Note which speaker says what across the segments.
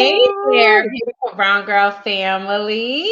Speaker 1: Hey there, beautiful brown girl family.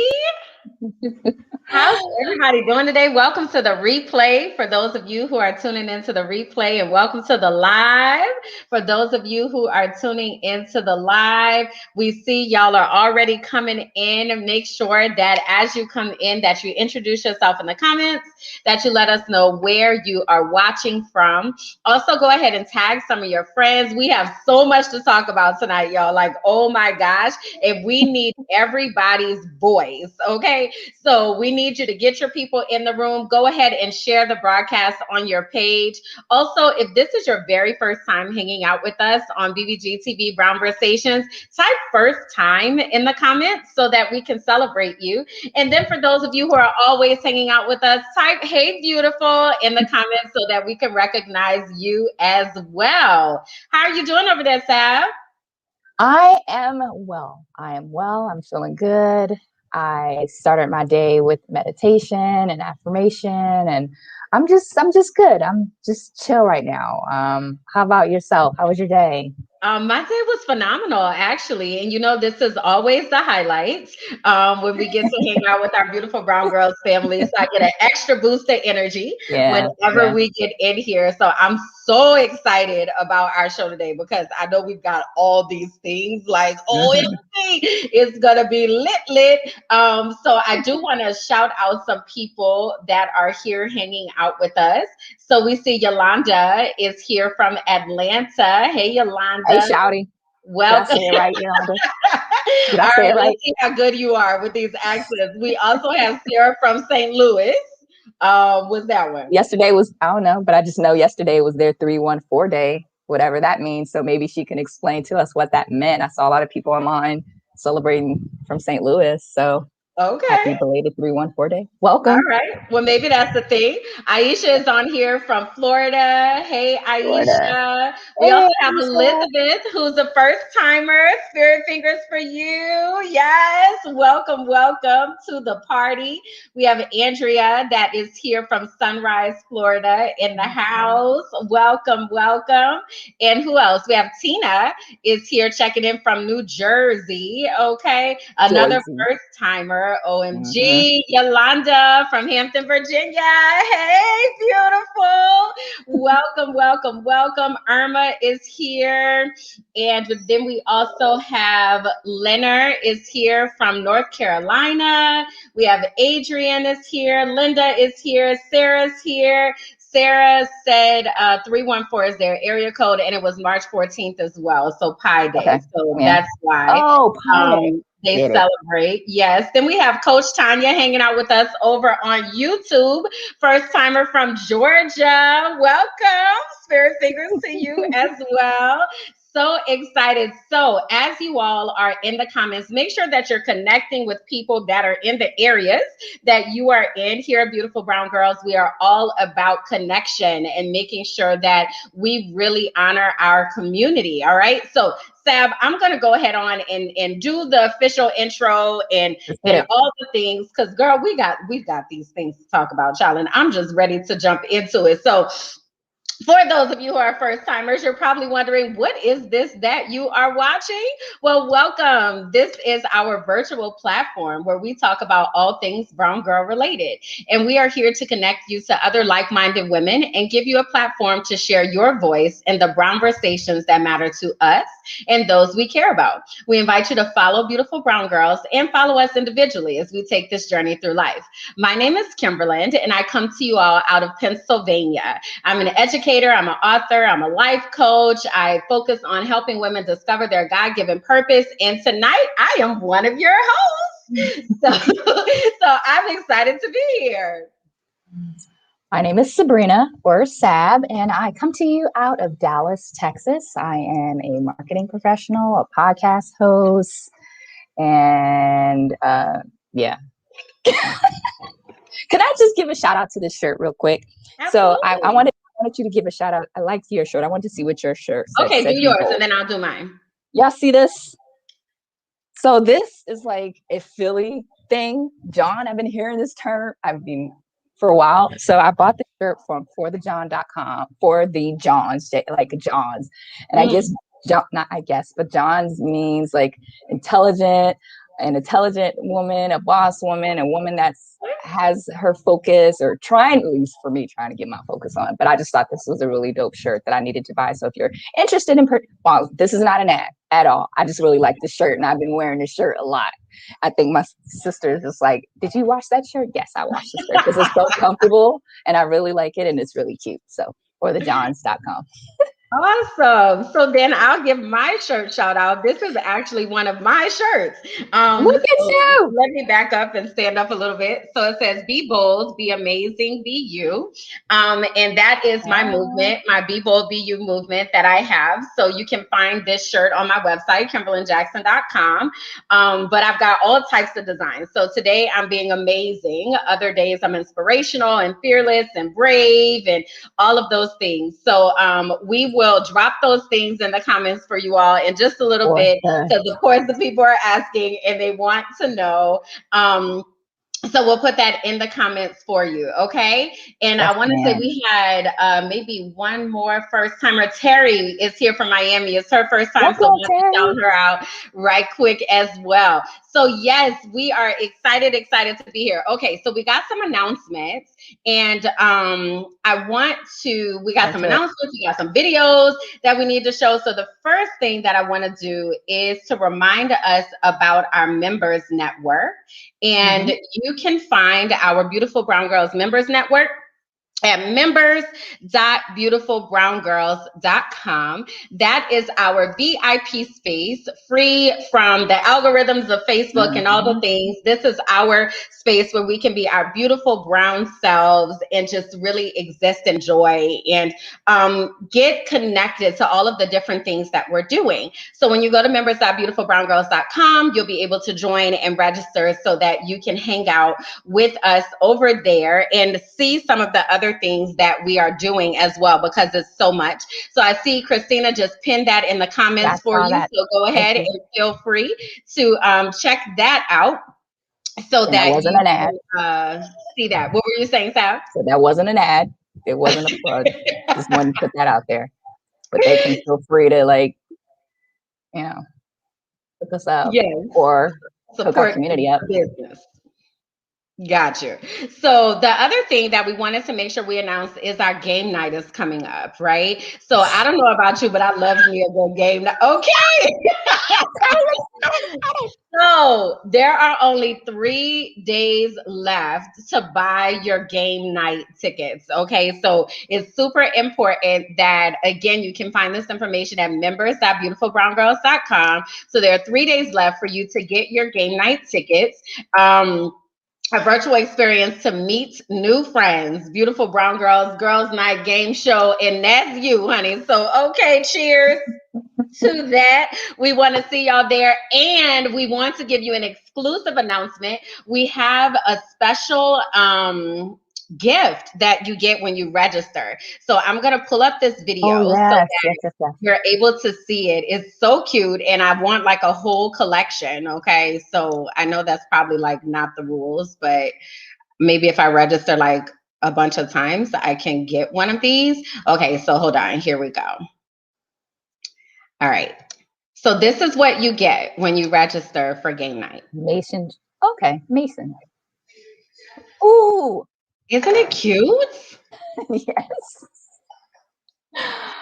Speaker 1: How's everybody doing today? Welcome to the replay for those of you who are tuning into the replay, and welcome to the live for those of you who are tuning into the live. We see y'all are already coming in. Make sure that as you come in that you introduce yourself in the comments, that you let us know where you are watching from. Also, go ahead and tag some of your friends. We have so much to talk about tonight, y'all. Like, oh my gosh, if we need everybody's voice, okay? So we need you to get your people in the room. Go ahead and share the broadcast on your page. Also, if this is your very first time hanging out with us on BBG TV Brown Conversations, type first time in the comments so that we can celebrate you. And then for those of you who are always hanging out with us, type hey beautiful in the comments so that we can recognize you as well. How are you doing over there, Sab?
Speaker 2: I am well. I'm feeling good. I started my day with meditation and affirmation, and I'm just good. I'm just chill right now. How about yourself? How was your day?
Speaker 1: My day was phenomenal, actually. And you know, this is always the highlights when we get to hang out with our beautiful brown girls family. So I get an extra boost of energy whenever we get in here. So I'm so excited about our show today because I know we've got all these things like, OMG, it's going to be lit. So I do want to shout out some people that are here hanging out with us. So we see Yolanda is here from Atlanta. Hey, Yolanda.
Speaker 2: Hey, Shouty.
Speaker 1: Welcome.
Speaker 2: Did I say it right, Yolanda? Did I
Speaker 1: All
Speaker 2: say
Speaker 1: right,
Speaker 2: it right?
Speaker 1: let's see how good you are with these accents. We also have Sarah from St. Louis. What's that one?
Speaker 2: Yesterday was, I don't know, but I just know yesterday was their 314 day, whatever that means. So maybe she can explain to us what that meant. I saw a lot of people online celebrating from St. Louis. So happy belated 314 day. Welcome.
Speaker 1: All right. Well, maybe that's the thing. Aisha is on here from Florida. Hey, Aisha. We also have Elizabeth, who's a first timer. Spirit fingers for you. Yes. Welcome to the party. We have Andrea that is here from Sunrise, Florida in the house. Welcome. And who else? We have Tina is here checking in from New Jersey. Okay. Another first timer. OMG. Yolanda from Hampton, Virginia. Hey, beautiful. Welcome. Irma is here. And then we also have Leonard is here from North Carolina. We have Adrian is here. Linda is here. Sarah's here. Sarah said 314 is their area code, and it was March 14th as well. So Pi Day. Okay. So that's why.
Speaker 2: Oh, Pi Day.
Speaker 1: They celebrate. Yes. Then we have Coach Tanya hanging out with us over on YouTube. First timer from Georgia. Welcome. Spirit fingers to you as well. So excited. So as you all are in the comments, make sure that you're connecting with people that are in the areas that you are in. Here at Beautiful Brown Girls, we are all about connection and making sure that we really honor our community. All right. So Sab, I'm going to go ahead on and do the official intro and all the things because, girl, we've got these things to talk about, child, and I'm just ready to jump into it. So for those of you who are first timers, you're probably wondering, what is this that you are watching? Well, welcome. This is our virtual platform where we talk about all things brown girl related. And we are here to connect you to other like-minded women and give you a platform to share your voice in the brown conversations that matter to us and those we care about. We invite you to follow Beautiful Brown Girls and follow us individually as we take this journey through life. My name is Kimberland, and I come to you all out of Pennsylvania. I'm an educator. I'm an author. I'm a life coach. I focus on helping women discover their God-given purpose. And tonight, I am one of your hosts. So I'm excited to be here.
Speaker 2: My name is Sabrina, or Sab, and I come to you out of Dallas, Texas. I am a marketing professional, a podcast host, and yeah. Can I just give a shout out to this shirt real quick? Absolutely. So I wanted you to give a shout out. I liked your shirt. I want to see what your shirt says.
Speaker 1: Okay, do yours and then I'll do mine.
Speaker 2: Y'all see this? So this is like a Philly thing. John, I've been hearing this term. For a while. So I bought the shirt from forthejohn.com for the Johns, like Johns. And I just John, not I guess, but John's means like intelligent, an intelligent woman, a boss woman, a woman that's has her focus, or trying, at least for me, trying to get my focus on. But I just thought this was a really dope shirt that I needed to buy. So if you're interested in, well, this is not an ad at all. I just really like the shirt, and I've been wearing this shirt a lot. I think my sister is just like, did you wash that shirt? Yes, I washed the shirt because it's so comfortable and I really like it and it's really cute. So, or the johns.com.
Speaker 1: Awesome. So then I'll give my shirt shout out. This is actually one of my shirts.
Speaker 2: Look at you.
Speaker 1: Let me back up and stand up a little bit. So it says, be bold, be amazing, be you. And that is my movement, my Be Bold, Be You movement that I have. So you can find this shirt on my website, kimberlandjackson.com. But I've got all types of designs. So today I'm being amazing. Other days I'm inspirational and fearless and brave and all of those things. So we will drop those things in the comments for you all in just a little bit, because of course the people are asking and they want to know. So we'll put that in the comments for you, okay? And I want to say we had maybe one more first timer. Terry is here from Miami. It's her first time, so let's shout her out right quick as well. So yes, we are excited to be here. Okay, so we got some announcements, and we got some announcements, we got some videos that we need to show. So the first thing that I want to do is to remind us about our members network. And you can find our Beautiful Brown Girls Members Network at members.beautifulbrowngirls.com. That is our VIP space, free from the algorithms of Facebook and all the things. This is our space where we can be our beautiful brown selves and just really exist in joy and get connected to all of the different things that we're doing. So when you go to members.beautifulbrowngirls.com, you'll be able to join and register so that you can hang out with us over there and see some of the other things that we are doing as well, because it's so much. So I see Christina just pinned that in the comments for you. So go ahead and feel free to check that out so that
Speaker 2: wasn't
Speaker 1: you
Speaker 2: an ad.
Speaker 1: can see that. What were you saying, Sab?
Speaker 2: So that wasn't an ad. It wasn't a plug. Just wanted to put that out there. But they can feel free to, like, you know, look us up or support our community up.
Speaker 1: Business. Gotcha. So the other thing that we wanted to make sure we announce is our game night is coming up, right? So I don't know about you, but I love me a good game night. Okay. So there are only 3 days left to buy your game night tickets. Okay. So it's super important that, again, you can find this information at members.beautifulbrowngirls.com. So there are 3 days left for you to get your game night tickets. A virtual experience to meet new friends, beautiful brown girls night game show, and that's you, honey. So, okay, cheers to that. We want to see y'all there, and we want to give you an exclusive announcement. We have a special gift that you get when you register. So I'm going to pull up this video so that you're able to see it. It's so cute, and I want like a whole collection. Okay, so I know that's probably like not the rules, but maybe if I register like a bunch of times, I can get one of these. Okay, so hold on, here we go. All right, so this is what you get when you register for game night.
Speaker 2: Mason. Okay, Mason. Ooh.
Speaker 1: Isn't it cute?
Speaker 2: Yes.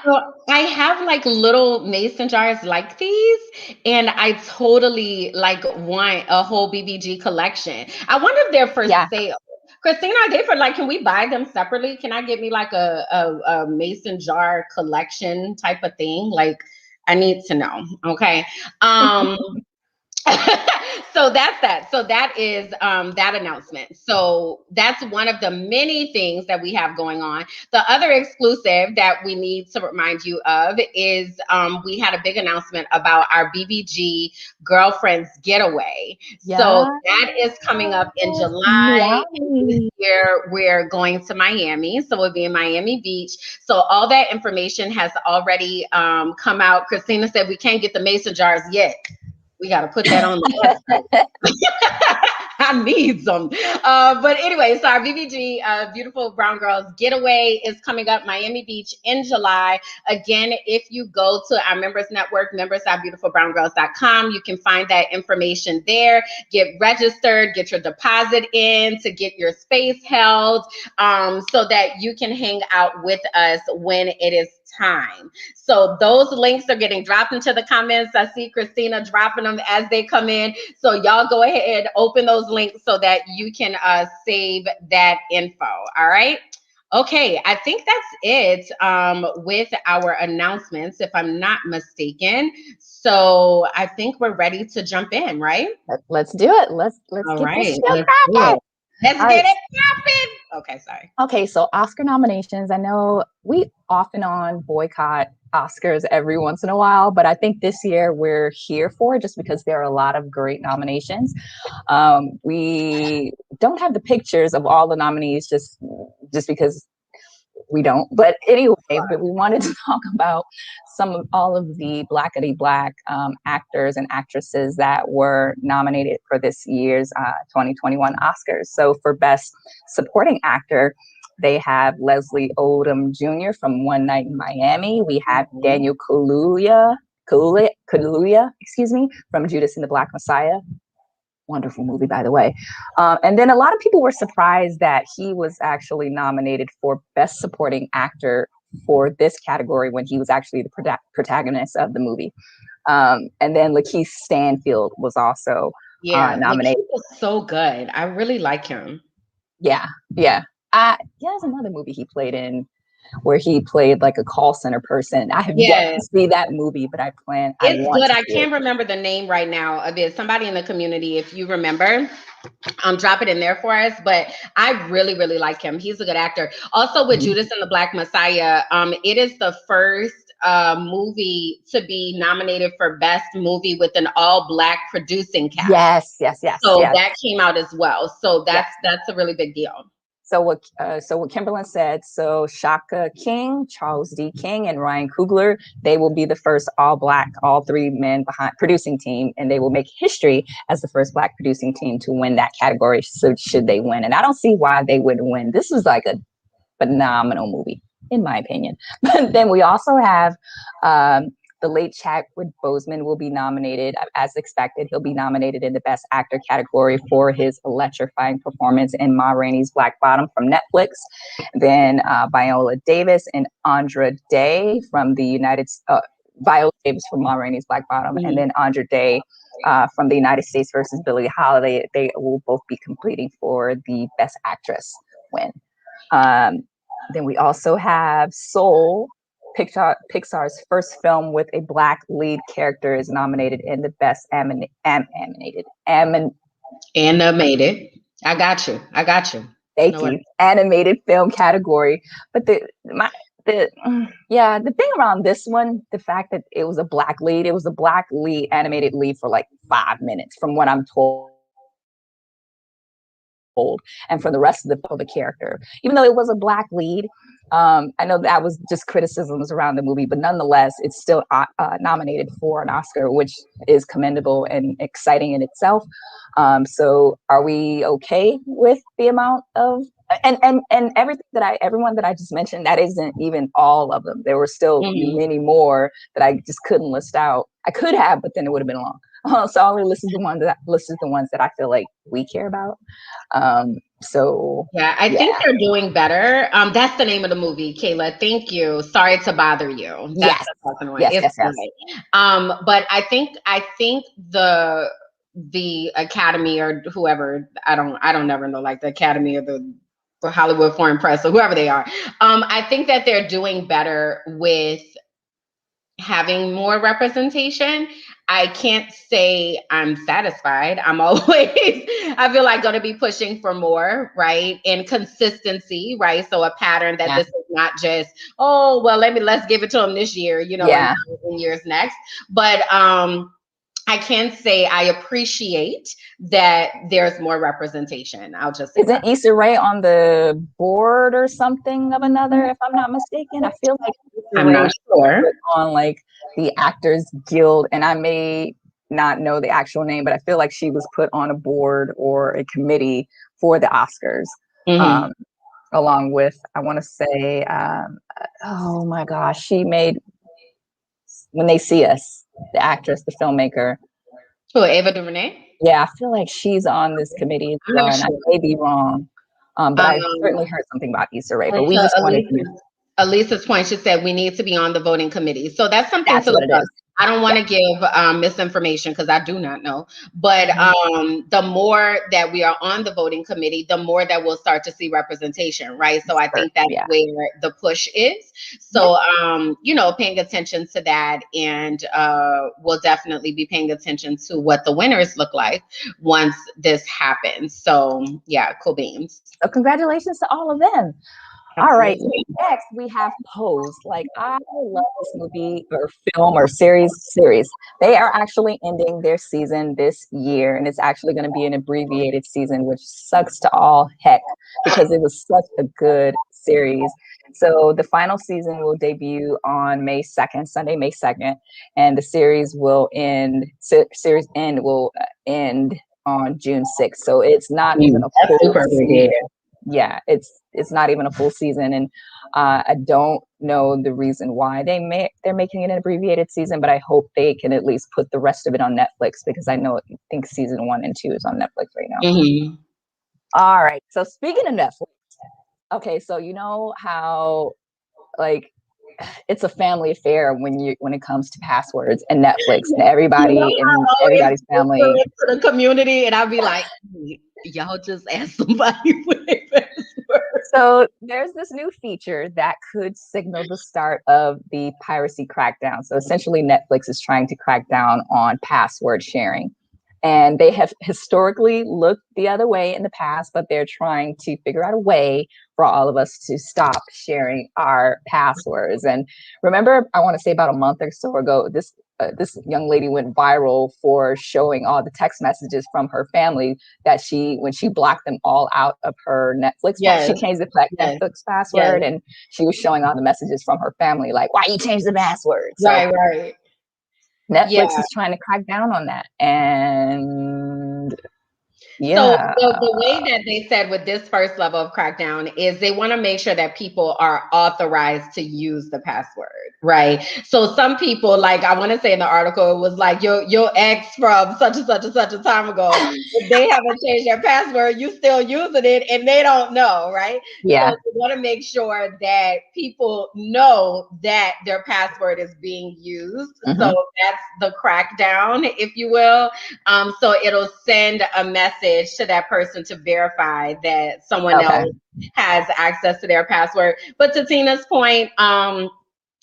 Speaker 1: So I have like little mason jars like these, and I totally like want a whole BBG collection. I wonder if they're for sale. Christina, are they for like, can we buy them separately? Can I get me like a mason jar collection type of thing? Like, I need to know. Okay. So that's that. So that is that announcement. So that's one of the many things that we have going on. The other exclusive that we need to remind you of is we had a big announcement about our BBG Girlfriends Getaway. So that is coming up in July. This year we're going to Miami. So we'll be in Miami Beach. So all that information has already come out. Christina said we can't get the mason jars yet. We got to put that on the website. I need some. But anyway, so our BBG, Beautiful Brown Girls Getaway is coming up Miami Beach in July. Again, if you go to our members network, members.beautifulbrowngirls.com, you can find that information there. Get registered, get your deposit in to get your space held, so that you can hang out with us when it is time. So those links are getting dropped into the comments. I see Christina dropping them as they come in. So y'all go ahead, open those links so that you can save that info. All right. Okay, I think that's it with our announcements, if I'm not mistaken. So I think we're ready to jump in, right?
Speaker 2: Let's do it. Let's
Speaker 1: All
Speaker 2: get this
Speaker 1: right,
Speaker 2: show
Speaker 1: let's do
Speaker 2: cracking.
Speaker 1: it. Let's
Speaker 2: All
Speaker 1: get
Speaker 2: right.
Speaker 1: it popping. Okay, sorry.
Speaker 2: Okay, so Oscar nominations. I know we off and on boycott Oscars every once in a while, but I think this year we're here for it just because there are a lot of great nominations. We don't have the pictures of all the nominees just because we don't. But anyway, but we wanted to talk about all of the blackity black actors and actresses that were nominated for this year's 2021 Oscars. So for Best Supporting Actor, they have Leslie Odom Jr. from One Night in Miami. We have Daniel Kaluuya, excuse me, from Judas and the Black Messiah. Wonderful movie, by the way. And then a lot of people were surprised that he was actually nominated for Best Supporting Actor for this category when he was actually the protagonist of the movie. And then Lakeith Stanfield was also nominated.
Speaker 1: Lakeith was so good. I really like him.
Speaker 2: Yeah. There's another movie he played in where he played like a call center person. I have yet to see that movie, but
Speaker 1: it's good. I can't remember the name right now of it. Somebody in the community, if you remember, drop it in there for us. But I really, really like him. He's a good actor. Also with Judas and the Black Messiah, it is the first movie to be nominated for Best Movie with an all-Black producing cast.
Speaker 2: Yes.
Speaker 1: So that came out as well. So that's a really big deal.
Speaker 2: So what Kimberland said, so Shaka King, Charles D. King, and Ryan Coogler, they will be the first all-Black, all three men behind producing team, and they will make history as the first Black producing team to win that category, so should they win. And I don't see why they wouldn't win. This was like a phenomenal movie, in my opinion. But then we also have the late Chadwick Boseman will be nominated. As expected, he'll be nominated in the Best Actor category for his electrifying performance in Ma Rainey's Black Bottom from Netflix. Then Viola Davis and Andra Day from Viola Davis from Ma Rainey's Black Bottom, and then Andra Day from the United States versus Billie Holiday. They will both be competing for the Best Actress win. Then we also have Soul, Pixar's first film with a Black lead character, is nominated in the Best Animated.
Speaker 1: I got you.
Speaker 2: Thank you. Animated film category. But the thing around this one, the fact that it was a Black lead, animated lead for like 5 minutes, from what I'm told. And for the rest of the character, even though it was a Black lead, I know that was just criticisms around the movie, but nonetheless, it's still nominated for an Oscar, which is commendable and exciting in itself. So are we okay with the amount of and everyone that I just mentioned? That isn't even all of them. There were still many more that I just couldn't list out. I could have, but then it would have been long. So I only listed the ones that I feel like we care about. I
Speaker 1: think they're doing better. That's the name of the movie, Kayla. Thank you. Sorry to bother you. That's
Speaker 2: yes.
Speaker 1: But I think the Academy or whoever, I don't never know, like the Academy or the Hollywood Foreign Press or whoever they are. I think that they're doing better with having more representation. I can't say I'm satisfied. I'm always, I feel like, going to be pushing for more, right? And consistency, right? So a pattern that this is not just, oh, well, let's give it to them this year, and years next. But I can say I appreciate that there's more representation. I'll just say
Speaker 2: Isn't Issa Rae on the board or something of another, if I'm not mistaken? I feel like
Speaker 1: I'm not sure.
Speaker 2: On like the Actors Guild, and I may not know the actual name, but I feel like she was put on a board or a committee for the Oscars,
Speaker 1: Mm-hmm.
Speaker 2: along with, I want to say, oh my gosh, she made When They See Us, the actress, the filmmaker.
Speaker 1: Who, Ava DuVernay?
Speaker 2: Yeah, I feel like she's on this committee as
Speaker 1: I'm
Speaker 2: well,
Speaker 1: not
Speaker 2: and I
Speaker 1: sure.
Speaker 2: may be wrong, but I
Speaker 1: Um,
Speaker 2: certainly heard something about Issa Rae. But we
Speaker 1: to
Speaker 2: just wanted to.
Speaker 1: Alisa's point, she said we need to be on the voting committee. So that's something
Speaker 2: That's
Speaker 1: to
Speaker 2: what
Speaker 1: look
Speaker 2: it
Speaker 1: up.
Speaker 2: is.
Speaker 1: I don't want
Speaker 2: Yeah.
Speaker 1: to give misinformation because I do not know. But the more that we are on the voting committee, the more that we'll start to see representation, right? So I
Speaker 2: Sure.
Speaker 1: think that's
Speaker 2: Yeah.
Speaker 1: where the push is.
Speaker 2: Yeah.
Speaker 1: So, paying attention to that, and we'll definitely be paying attention to what the winners look like once this happens. So, yeah, cool beans.
Speaker 2: So congratulations to all of them. All right. So
Speaker 1: Absolutely.
Speaker 2: next we have Pose. Like, I love this movie or film or series. They are actually ending their season this year, and it's actually going to be an abbreviated season, which sucks to all heck because it was such a good series. So the final season will debut on May 2nd, Sunday, May 2nd, and the series will end on June 6th. So it's not even a
Speaker 1: That's
Speaker 2: full
Speaker 1: super
Speaker 2: season.
Speaker 1: abbreviated.
Speaker 2: Yeah, it's not even a full season, and I don't know the reason why they're making it an abbreviated season, but I hope they can at least put the rest of it on Netflix because I think season 1 and 2 is on Netflix right now.
Speaker 1: Mm-hmm.
Speaker 2: All right, so speaking of Netflix, okay, so you know how like it's a family affair when it comes to passwords and Netflix, and
Speaker 1: You know,
Speaker 2: everybody in
Speaker 1: I always
Speaker 2: everybody's family.
Speaker 1: to the community, and I'll be like, "Hey, y'all just ask somebody for their password."
Speaker 2: So there's this new feature that could signal the start of the piracy crackdown. So essentially, Netflix is trying to crack down on password sharing. And they have historically looked the other way in the past, but they're trying to figure out a way for all of us to stop sharing our passwords. And remember, I want to say about a month or so ago, this young lady went viral for showing all the text messages from her family that when she blocked them all out of her Netflix,
Speaker 1: Yes,
Speaker 2: she changed the
Speaker 1: yes,
Speaker 2: Netflix
Speaker 1: yes.
Speaker 2: password, and she was showing all the messages from her family, like, why you change the password? So
Speaker 1: Right, right.
Speaker 2: Netflix
Speaker 1: Yeah.
Speaker 2: is trying to crack down on that. And
Speaker 1: So
Speaker 2: yeah,
Speaker 1: the way that they said with this first level of crackdown is they want to make sure that people are authorized to use the password, right? So some people, like I want to say in the article, it was like your ex from such and such and such a time ago, if they haven't changed their password, you still using it and they don't know, right? So
Speaker 2: yeah.
Speaker 1: they want to make sure that people know that their password is being used.
Speaker 2: Mm-hmm.
Speaker 1: So that's the crackdown, if you will. So it'll send a message to that person to verify that someone
Speaker 2: Okay.
Speaker 1: else has access to their password. But to Tina's point,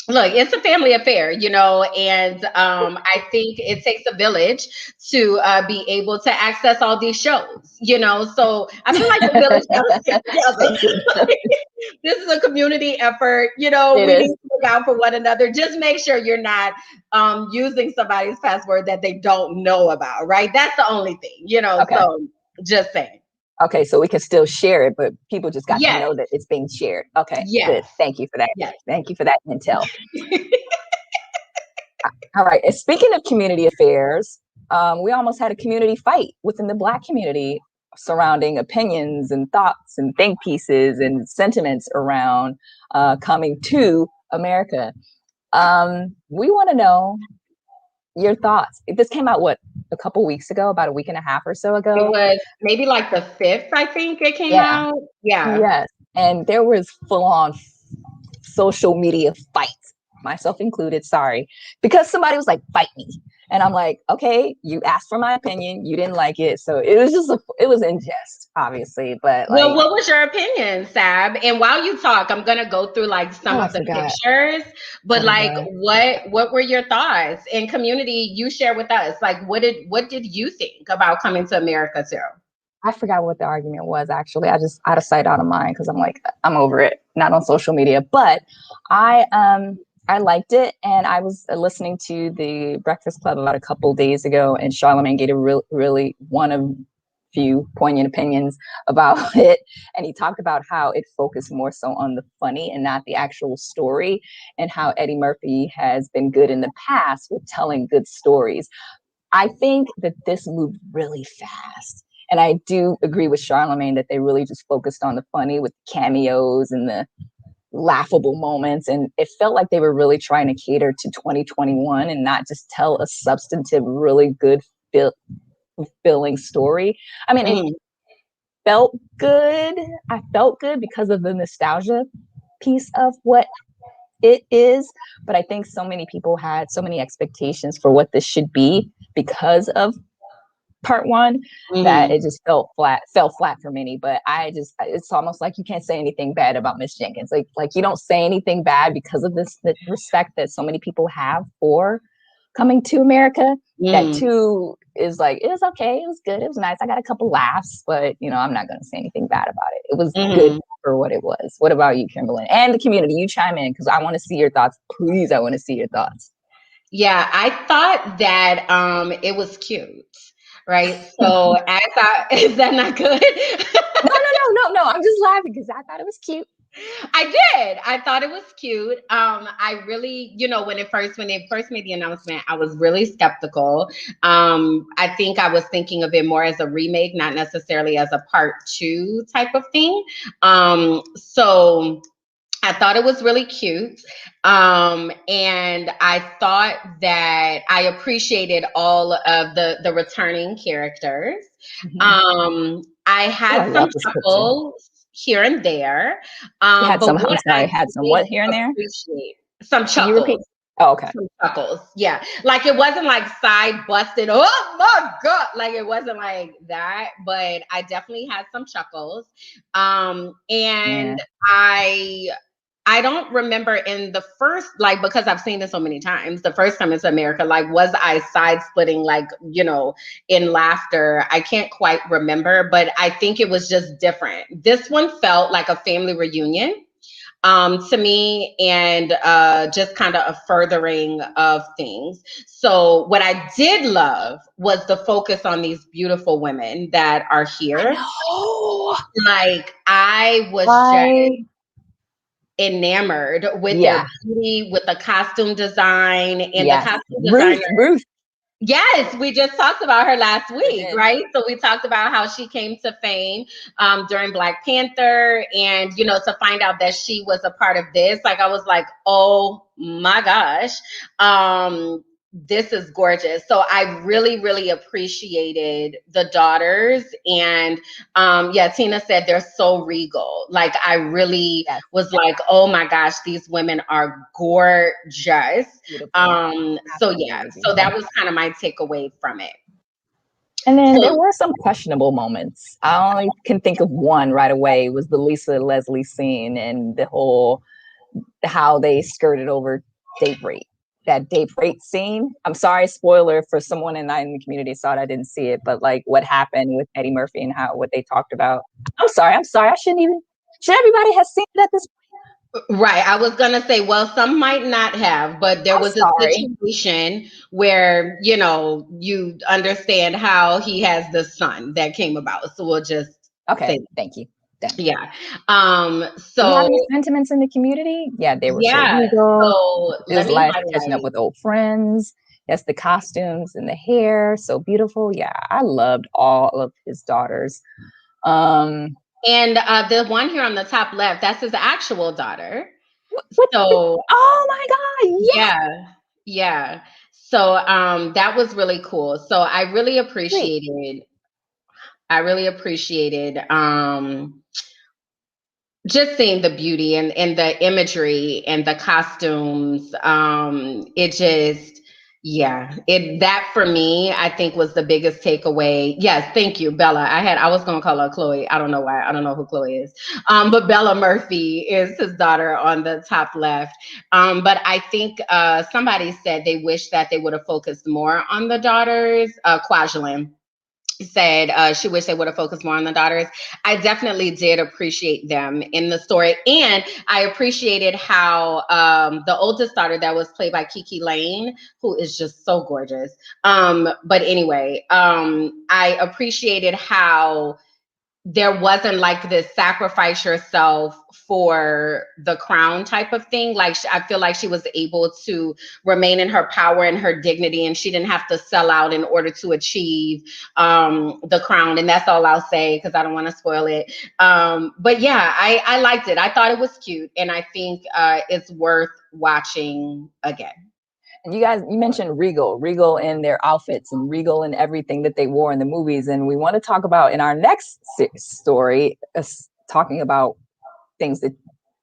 Speaker 1: look, it's a family affair, and I think it takes a village to be able to access all these shows. So I feel like the village got to stick together. This is a community effort.
Speaker 2: It
Speaker 1: We need
Speaker 2: is.
Speaker 1: to look out for one another. Just make sure you're not using somebody's password that they don't know about, right? That's the only thing,
Speaker 2: Okay.
Speaker 1: So just saying.
Speaker 2: Okay, so we can still share it, but people just got to
Speaker 1: Yes,
Speaker 2: know that it's being shared. Okay, good.
Speaker 1: yes,
Speaker 2: Thank you for that.
Speaker 1: yes.
Speaker 2: Thank you for that intel. All right. And speaking of community affairs, we almost had a community fight within the Black community surrounding opinions and thoughts and think pieces and sentiments around coming to America. We want to know your thoughts. This came out, a couple weeks ago, about a week and a half or so
Speaker 1: It
Speaker 2: ago.
Speaker 1: was maybe like the 5th, I think it came
Speaker 2: Yeah.
Speaker 1: out. Yeah.
Speaker 2: Yes. And there was full on social media fights, myself included, sorry, because somebody was like, fight me. And I'm like, okay, you asked for my opinion, you didn't like it. So it was it was in jest, obviously, but
Speaker 1: Well,
Speaker 2: like,
Speaker 1: what was your opinion, Sab? And while you talk, I'm gonna go through like some
Speaker 2: I
Speaker 1: of the
Speaker 2: forgot.
Speaker 1: pictures, but
Speaker 2: Oh
Speaker 1: like
Speaker 2: boy.
Speaker 1: what were your thoughts in community you share with us? Like what did you think about coming to America too?
Speaker 2: I forgot what the argument was actually. I just out of sight, out of mind, because I'm like, I'm over it. Not on social media. But I liked it, and I was listening to the Breakfast Club about a couple days ago, and Charlamagne gave a really one of few poignant opinions about it, and he talked about how it focused more so on the funny and not the actual story, and how Eddie Murphy has been good in the past with telling good stories. I think that this moved really fast. And I do agree with Charlemagne that they really just focused on the funny with cameos and the laughable moments. And it felt like they were really trying to cater to 2021 and not just tell a substantive, really good, fulfilling story. I mean, it felt good. I felt good because of the nostalgia piece of what it is, but I think so many people had so many expectations for what this should be because of part one that it just fell flat for many. But it's almost like you can't say anything bad about Miss Jenkins. Like you don't say anything bad because of this, the respect that so many people have for Coming to America. That two is like, it was okay, it was good, it was nice, I got a couple laughs, but I'm not going to say anything bad about it. It was good for what it was. What about you, Kimberland, and the community? You chime in because I want to see your thoughts. Please, I want to see your thoughts.
Speaker 1: Yeah, I thought that it was cute, right? So I thought, is that not good?
Speaker 2: No. I'm just laughing because I thought it was cute.
Speaker 1: I did. I thought it was cute. I really, when they first made the announcement, I was really skeptical. I think I was thinking of it more as a remake, not necessarily as a part two type of thing. So I thought it was really cute. And I thought that I appreciated all of the returning characters. I had some chuckles here and there.
Speaker 2: Had
Speaker 1: But
Speaker 2: some,
Speaker 1: what
Speaker 2: I'm sorry,
Speaker 1: I
Speaker 2: had some what here and there?
Speaker 1: Some
Speaker 2: Can you repeat?
Speaker 1: chuckles.
Speaker 2: Oh, okay.
Speaker 1: Some chuckles. Yeah. Like it wasn't like side busted. Oh my God. Like it wasn't like that, but I definitely had some chuckles. And I don't remember in the first, like, because I've seen it so many times, the first time it's America, like, was I side splitting, like, in laughter? I can't quite remember, but I think it was just different. This one felt like a family reunion to me, and just kind of a furthering of things. So what I did love was the focus on these beautiful women that are here. Like I was just enamored with their beauty, with the costume design, and the costume designer.
Speaker 2: Ruth.
Speaker 1: Yes, we just talked about her last week, right? So we talked about how she came to fame during Black Panther, and to find out that she was a part of this, like I was like, oh my gosh, this is gorgeous. So I really, really appreciated the daughters, and Tina said they're so regal. Like I really was like, oh my gosh, these women are gorgeous. So that was kind of my takeaway from it.
Speaker 2: And then there were some questionable moments. I only can think of one right away. Was the Lisa Leslie scene and the whole how they skirted over date rape. That date rape scene. I'm sorry, spoiler for someone in the community saw it. I didn't see it, but like what happened with Eddie Murphy and what they talked about. I'm sorry. I shouldn't even. Should everybody have seen it at this point?
Speaker 1: Right. I was gonna say, well, some might not have, but there was a situation where you understand how he has the son that came about. So we'll just
Speaker 2: say that. Thank you.
Speaker 1: Yeah.
Speaker 2: Do you have any sentiments in the community? Yeah, they were so legal.
Speaker 1: So
Speaker 2: it was like catching up with old friends. Yes, the costumes and the hair, so beautiful. Yeah, I loved all of his daughters.
Speaker 1: And the one here on the top left, that's his actual daughter. Oh
Speaker 2: my God.
Speaker 1: Yeah. So that was really cool. So I really appreciated just seeing the beauty and the imagery and the costumes. That for me, I think was the biggest takeaway. Yes, thank you, Bella. I was gonna call her Chloe. I don't know why. I don't know who Chloe is. But Bella Murphy is his daughter on the top left. But I think somebody said they wish that they would have focused more on the daughters. Kwajalein said she wished they would have focused more on the daughters. I definitely did appreciate them in the story. And I appreciated how the oldest daughter that was played by Kiki Lane, who is just so gorgeous. But anyway, I appreciated how there wasn't like this sacrifice yourself for the crown type of thing. Like I feel like she was able to remain in her power and her dignity, and she didn't have to sell out in order to achieve the crown. And that's all I'll say because I don't want to spoil it. But yeah, I liked it. I thought it was cute, and I think it's worth watching again.
Speaker 2: You guys, you mentioned Regal in their outfits and Regal in everything that they wore in the movies. And we want to talk about in our next story, talking about things that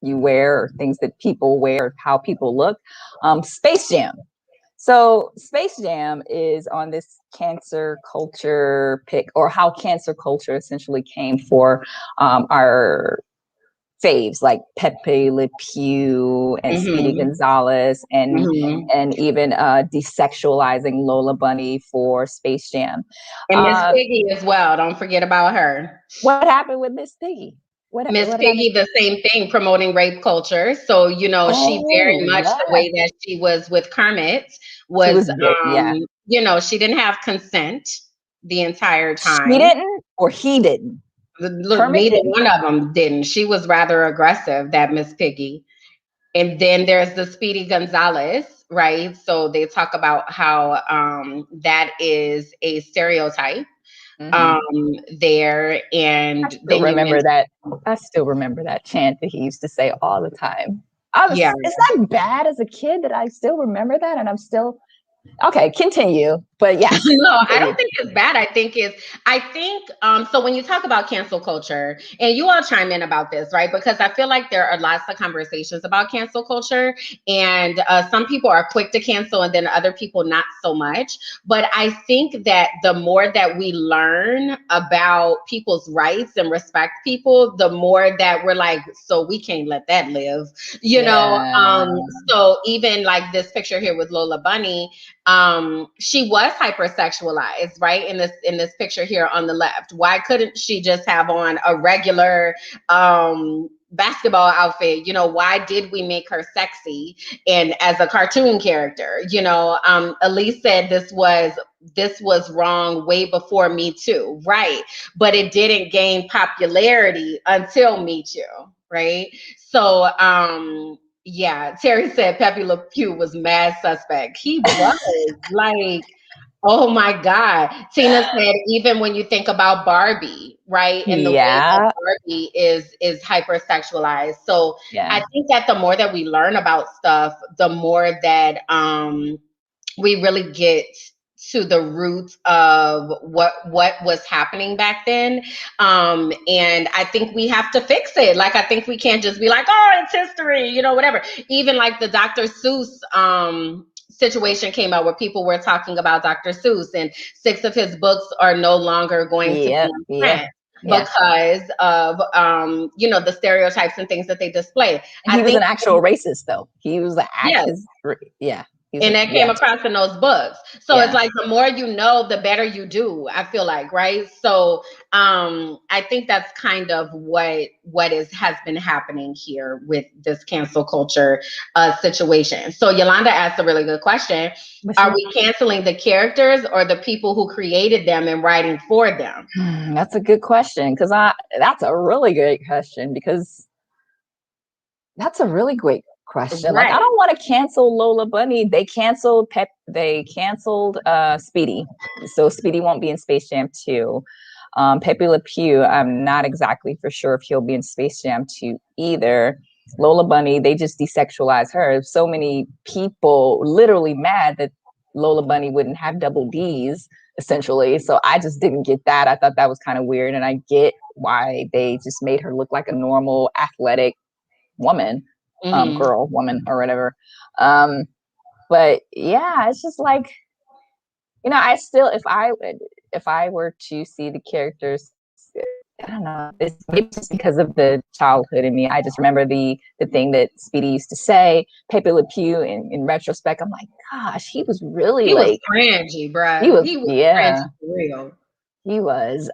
Speaker 2: you wear or things that people wear, how people look. Space Jam. So Space Jam is on this cancer culture pick, or how cancer culture essentially came for our faves like Pepe Le Pew and Speedy Gonzalez and even desexualizing Lola Bunny for Space Jam.
Speaker 1: And Miss Piggy as well. Don't forget about her.
Speaker 2: What happened with Miss Piggy?
Speaker 1: Miss Piggy, the same thing, promoting rape culture. So, you know, she very much the way that she was with Kermit was you know, she didn't have consent the entire time.
Speaker 2: She didn't, or he didn't?
Speaker 1: Look, neither one of them didn't. She was rather aggressive, that Miss Piggy. And then there's the Speedy Gonzalez, right? So they talk about how that is a stereotype there. And
Speaker 2: I still remember that chant that he used to say all the time. Is that bad as a kid that I still remember that? And I'm still okay, continue. But yeah.
Speaker 1: No, I don't think it's bad. I think so when you talk about cancel culture, and you all chime in about this, right? Because I feel like there are lots of conversations about cancel culture, and some people are quick to cancel and then other people not so much. But I think that the more that we learn about people's rights and respect people, the more that we're like, so we can't let that live, you know? So even like this picture here with Lola Bunny, she was hypersexualized, right? In this picture here on the left. Why couldn't she just have on a regular basketball outfit? You know, why did we make her sexy and as a cartoon character? You know, Elise said this was wrong way before Me Too, right? But it didn't gain popularity until Me Too, right? So yeah, Terry said Pepe Le Pew was mad suspect. He was like, oh my God. Tina said, even when you think about Barbie, right? And the way that Barbie is hypersexualized. So I think that the more that we learn about stuff, the more that we really get to the root of what was happening back then. And I think we have to fix it. Like, I think we can't just be like, oh, it's history, you know, whatever. Even like the Dr. Seuss situation came out where people were talking about Dr. Seuss, and 6 of his books are no longer going to be in print. Because of you know, the stereotypes and things that they display.
Speaker 2: And he was an actual racist, though. He was an activist.
Speaker 1: And that came across in those books. So it's like the more you know, the better you do, I feel like, right? So I think that's kind of what has been happening here with this cancel culture situation. So Yolanda asked a really good question. Are we canceling the characters or the people who created them and writing for them?
Speaker 2: That's a good question, because that's a really great question, because that's a really great question. Right. Like, I don't want to cancel Lola Bunny. They canceled Speedy. So Speedy won't be in Space Jam 2. Pepe Le Pew, I'm not exactly for sure if he'll be in Space Jam 2 either. Lola Bunny, they just desexualized her. So many people literally mad that Lola Bunny wouldn't have double D's, essentially. So I just didn't get that. I thought that was kind of weird. And I get why they just made her look like a normal athletic woman. Woman or whatever. But yeah, it's just like, you know, I still, if I were to see the characters, I don't know, maybe just because of the childhood in me, I just remember the thing that Speedy used to say, Pepe Le Pew, in retrospect, I'm like, gosh, he was really
Speaker 1: was cringy, bro. He was cringy for real.
Speaker 2: He was.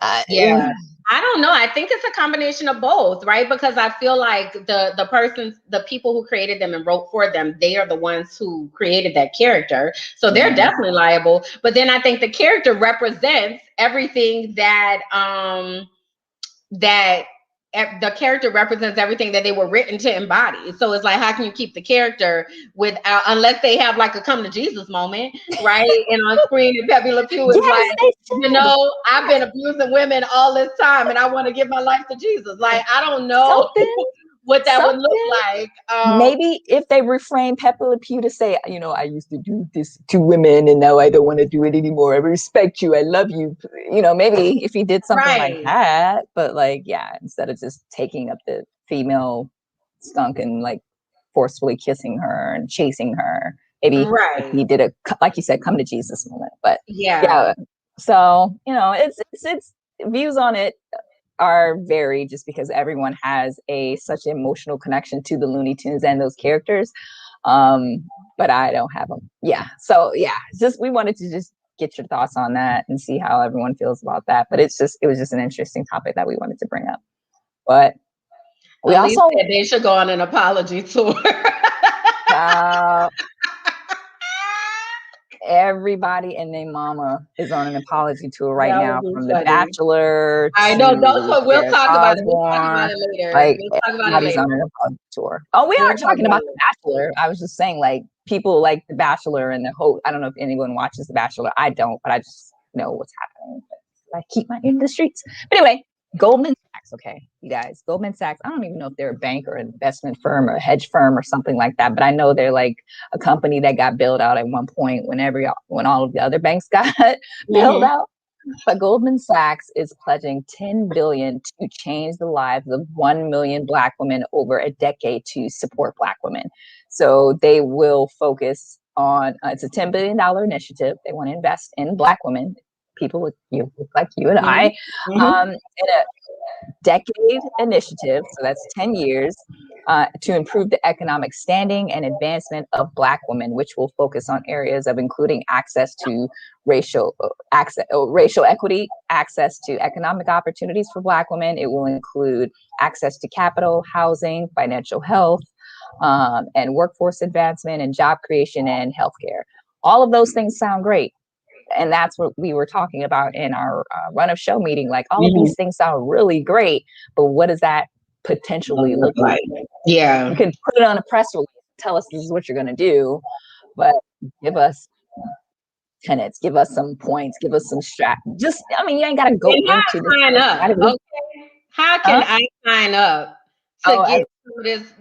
Speaker 1: I don't know. I think it's a combination of both, right? Because I feel like the people who created them and wrote for them, they are the ones who created that character. So they're definitely liable. But then I think the character represents everything that that the character represents everything that they were written to embody. So it's like, how can you keep the character without, unless they have like a come to Jesus moment, right? And on screen, and Pepe Le Pew is
Speaker 2: Yes,
Speaker 1: like, you know, I've been abusing women all this time, and I want to give my life to Jesus. Like, I don't know what that would look like.
Speaker 2: Maybe if they reframe Pepe Le Pew to say, you know, I used to do this to women and now I don't want to do it anymore. I respect you. I love you. You know, maybe if he did something like that, but like, yeah, instead of just taking up the female skunk and like forcefully kissing her and chasing her, maybe he did a, like you said, come to Jesus moment. But yeah. So, you know, it's views on it are varied just because everyone has such an emotional connection to the Looney Tunes and those characters. But I don't have them. Yeah. So yeah, just, we wanted to just get your thoughts on that and see how everyone feels about that. But it was just an interesting topic that we wanted to bring up. But we also
Speaker 1: said they should go on an apology tour.
Speaker 2: Everybody and their mama is on an apology tour right now, from The Bachelor.
Speaker 1: I know. That's what we'll talk about. We'll talk about it later.
Speaker 2: Like, we'll talk about everybody's on an apology tour. Oh, we are talking about The Bachelor. I was just saying, like, people like The Bachelor and the whole. I don't know if anyone watches The Bachelor. I don't, but I just know what's happening. I keep my ear in the streets. But anyway, Goldman Sachs. Okay, you guys, Goldman Sachs. I don't even know if they're a bank or an investment firm or a hedge firm or something like that, but I know they're like a company that got bailed out at one point when all of the other banks got bailed out. But Goldman Sachs is pledging $10 billion to change the lives of 1 million Black women over a decade to support Black women. So they will focus on, it's a $10 billion initiative. They want to invest in Black women, people like you and I, in a decade initiative, so that's 10 years, to improve the economic standing and advancement of Black women, which will focus on areas of including access to racial equity, access to economic opportunities for Black women. It will include access to capital, housing, financial health, and workforce advancement and job creation and healthcare. All of those things sound great. And that's what we were talking about in our run of show meeting. Like, all of these things sound really great, but what does that potentially look like?
Speaker 1: Yeah.
Speaker 2: You can put it on a press release, tell us this is what you're going to do, but give us tenets, give us some points, give us some just, I mean, you ain't got to go into
Speaker 1: sign up. Okay. How can I sign up to get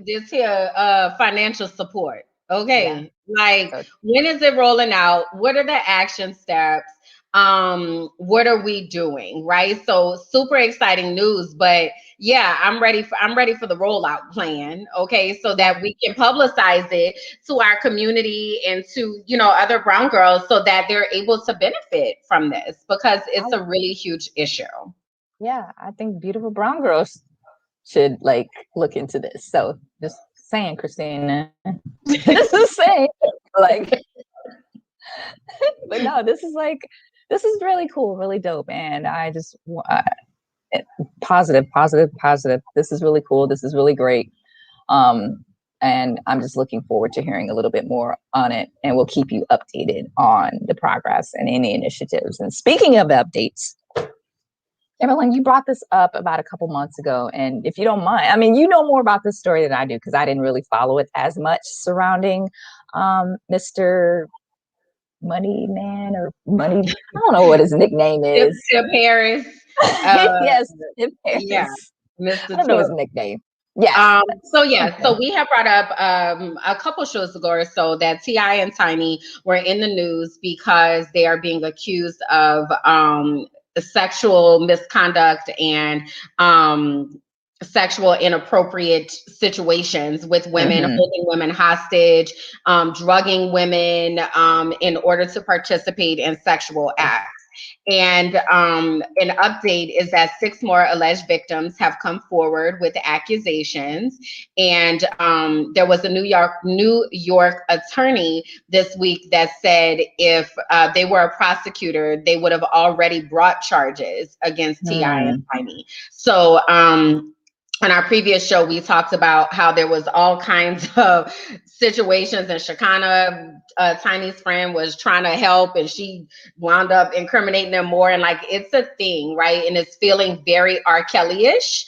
Speaker 1: this here financial support? Okay. Like, when is it rolling out? What are the action steps? What are we doing? Right. So super exciting news, but yeah, I'm ready for the rollout plan. Okay. So that we can publicize it to our community and to, you know, other brown girls so that they're able to benefit from this, because it's a really huge issue.
Speaker 2: Yeah. I think beautiful brown girls should like look into this. So just saying, Christina, just saying, like, but no, this is really cool, really dope. And I just, positive. This is really cool. This is really great. And I'm just looking forward to hearing a little bit more on it, and we'll keep you updated on the progress and any initiatives. And speaking of updates, Kimberland, you brought this up about a couple months ago, and if you don't mind, I mean, you know more about this story than I do because I didn't really follow it as much, surrounding Mr. Money Man or Money. I don't know what his nickname is.
Speaker 1: Tip Harris.
Speaker 2: Yes, Tip Harris.
Speaker 1: Yeah,
Speaker 2: Mr. I don't know his nickname. Yeah.
Speaker 1: So we have brought up a couple shows ago or so that T.I. and Tiny were in the news because they are being accused of sexual misconduct and sexual inappropriate situations with women, holding women hostage, drugging women in order to participate in sexual acts. And an update is that 6 more alleged victims have come forward with accusations. And there was a New York attorney this week that said if they were a prosecutor, they would have already brought charges against T.I. and Tiny. So on our previous show, we talked about how there was all kinds of situations, and Shakana, Tiny's friend, was trying to help, and she wound up incriminating them more. And like, it's a thing, right? And it's feeling very R. Kelly-ish.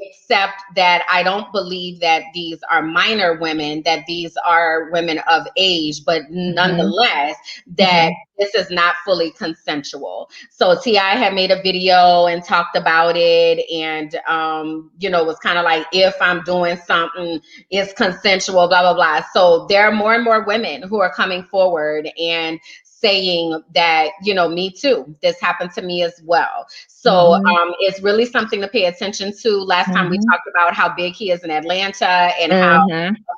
Speaker 1: Except that I don't believe that these are minor women, that these are women of age, but nonetheless, that this is not fully consensual. So T.I. had made a video and talked about it, and was kind of like, if I'm doing something, it's consensual, blah, blah, blah. So there are more and more women who are coming forward and saying that, me too, this happened to me as well. So it's really something to pay attention to. Last time we talked about how big he is in Atlanta and how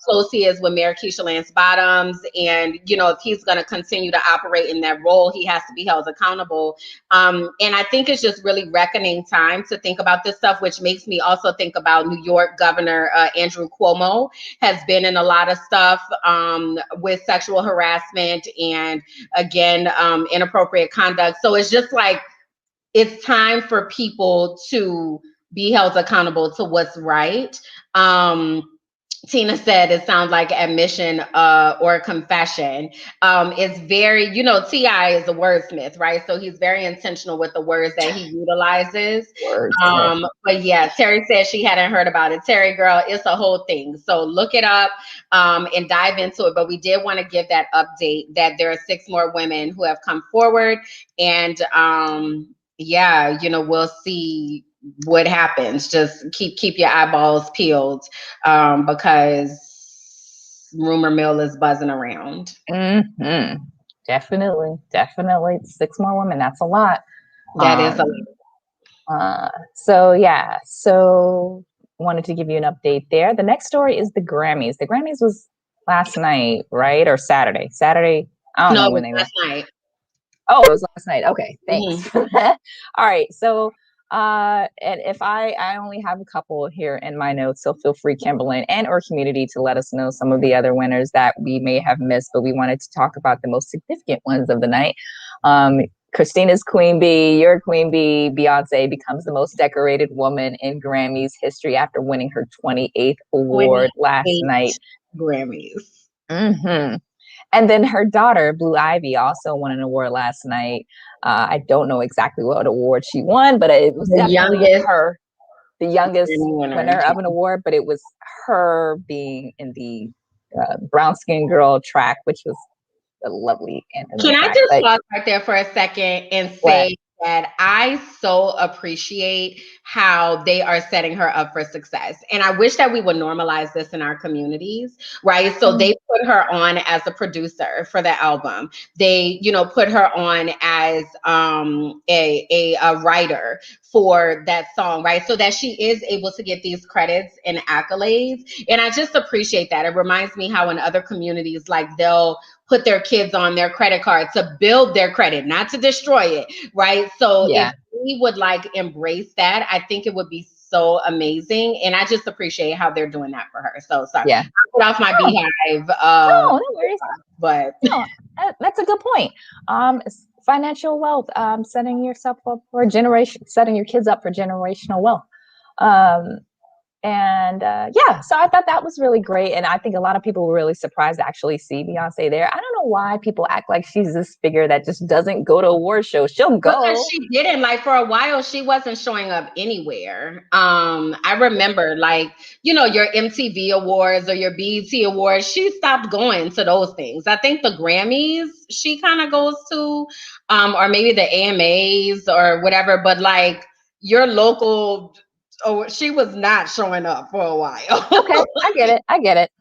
Speaker 1: close he is with Mayor Keisha Lance Bottoms. And, if he's going to continue to operate in that role, he has to be held accountable. And I think it's just really reckoning time to think about this stuff, which makes me also think about New York Governor Andrew Cuomo has been in a lot of stuff with sexual harassment and, again, inappropriate conduct. So it's just like, it's time for people to be held accountable to what's right. Tina said it sounds like admission or confession. It's very, T.I. is a wordsmith, right? So he's very intentional with the words that he utilizes. But yeah, Terry said she hadn't heard about it. Terry, girl, it's a whole thing. So look it up and dive into it. But we did want to give that update that there are 6 more women who have come forward. And we'll see what happens. Just keep your eyeballs peeled because rumor mill is buzzing around.
Speaker 2: Definitely 6 more women, that's a lot.
Speaker 1: That is a
Speaker 2: lot. So wanted to give you an update there. The next story is the Grammys. The Grammys was last night, right? Or Saturday I don't know when they were.
Speaker 1: Last night.
Speaker 2: Oh, it was last night. Okay, thanks. All right. So, and if I only have a couple here in my notes, so feel free, Kimberland and or community, to let us know some of the other winners that we may have missed, but we wanted to talk about the most significant ones of the night. Christina's Queen Bee, your Queen Bee, Beyonce, becomes the most decorated woman in Grammys history after winning her 28th award last night.
Speaker 1: Grammys.
Speaker 2: And then her daughter, Blue Ivy, also won an award last night. I don't know exactly what award she won, but it was definitely the youngest winner of an award, but it was her being in the brown skin girl track, which was a lovely anthem.
Speaker 1: Can I just pause right there for a second and say that I so appreciate how they are setting her up for success. And I wish that we would normalize this in our communities, right? So they put her on as a producer for the album. They, put her on as a writer for that song, right? So that she is able to get these credits and accolades. And I just appreciate that. It reminds me how in other communities, like they'll put their kids on their credit card to build their credit, not to destroy it, right? So if we would embrace that, I think it would be so amazing. And I just appreciate how they're doing that for her. So sorry, I put off my beehive.
Speaker 2: No worries.
Speaker 1: But
Speaker 2: no, that's a good point. Financial wealth, setting yourself up for setting your kids up for generational wealth. So I thought that was really great. And I think a lot of people were really surprised to actually see Beyonce there. I don't know why people act like she's this figure that just doesn't go to award shows. She'll go.
Speaker 1: Because she didn't. Like, for a while, she wasn't showing up anywhere. I remember, your MTV Awards or your BET Awards, she stopped going to those things. I think the Grammys she kind of goes to, or maybe the AMAs or whatever. But your local... Oh, she was not showing up for a while.
Speaker 2: Okay, I get it.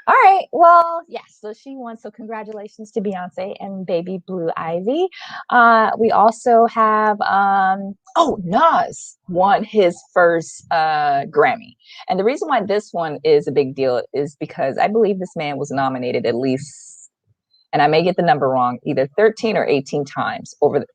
Speaker 2: All right. Well, yes. So she won. So congratulations to Beyonce and baby Blue Ivy. We also have Nas won his first Grammy, and the reason why this one is a big deal is because I believe this man was nominated at least, and I may get the number wrong, either 13 or 18 times over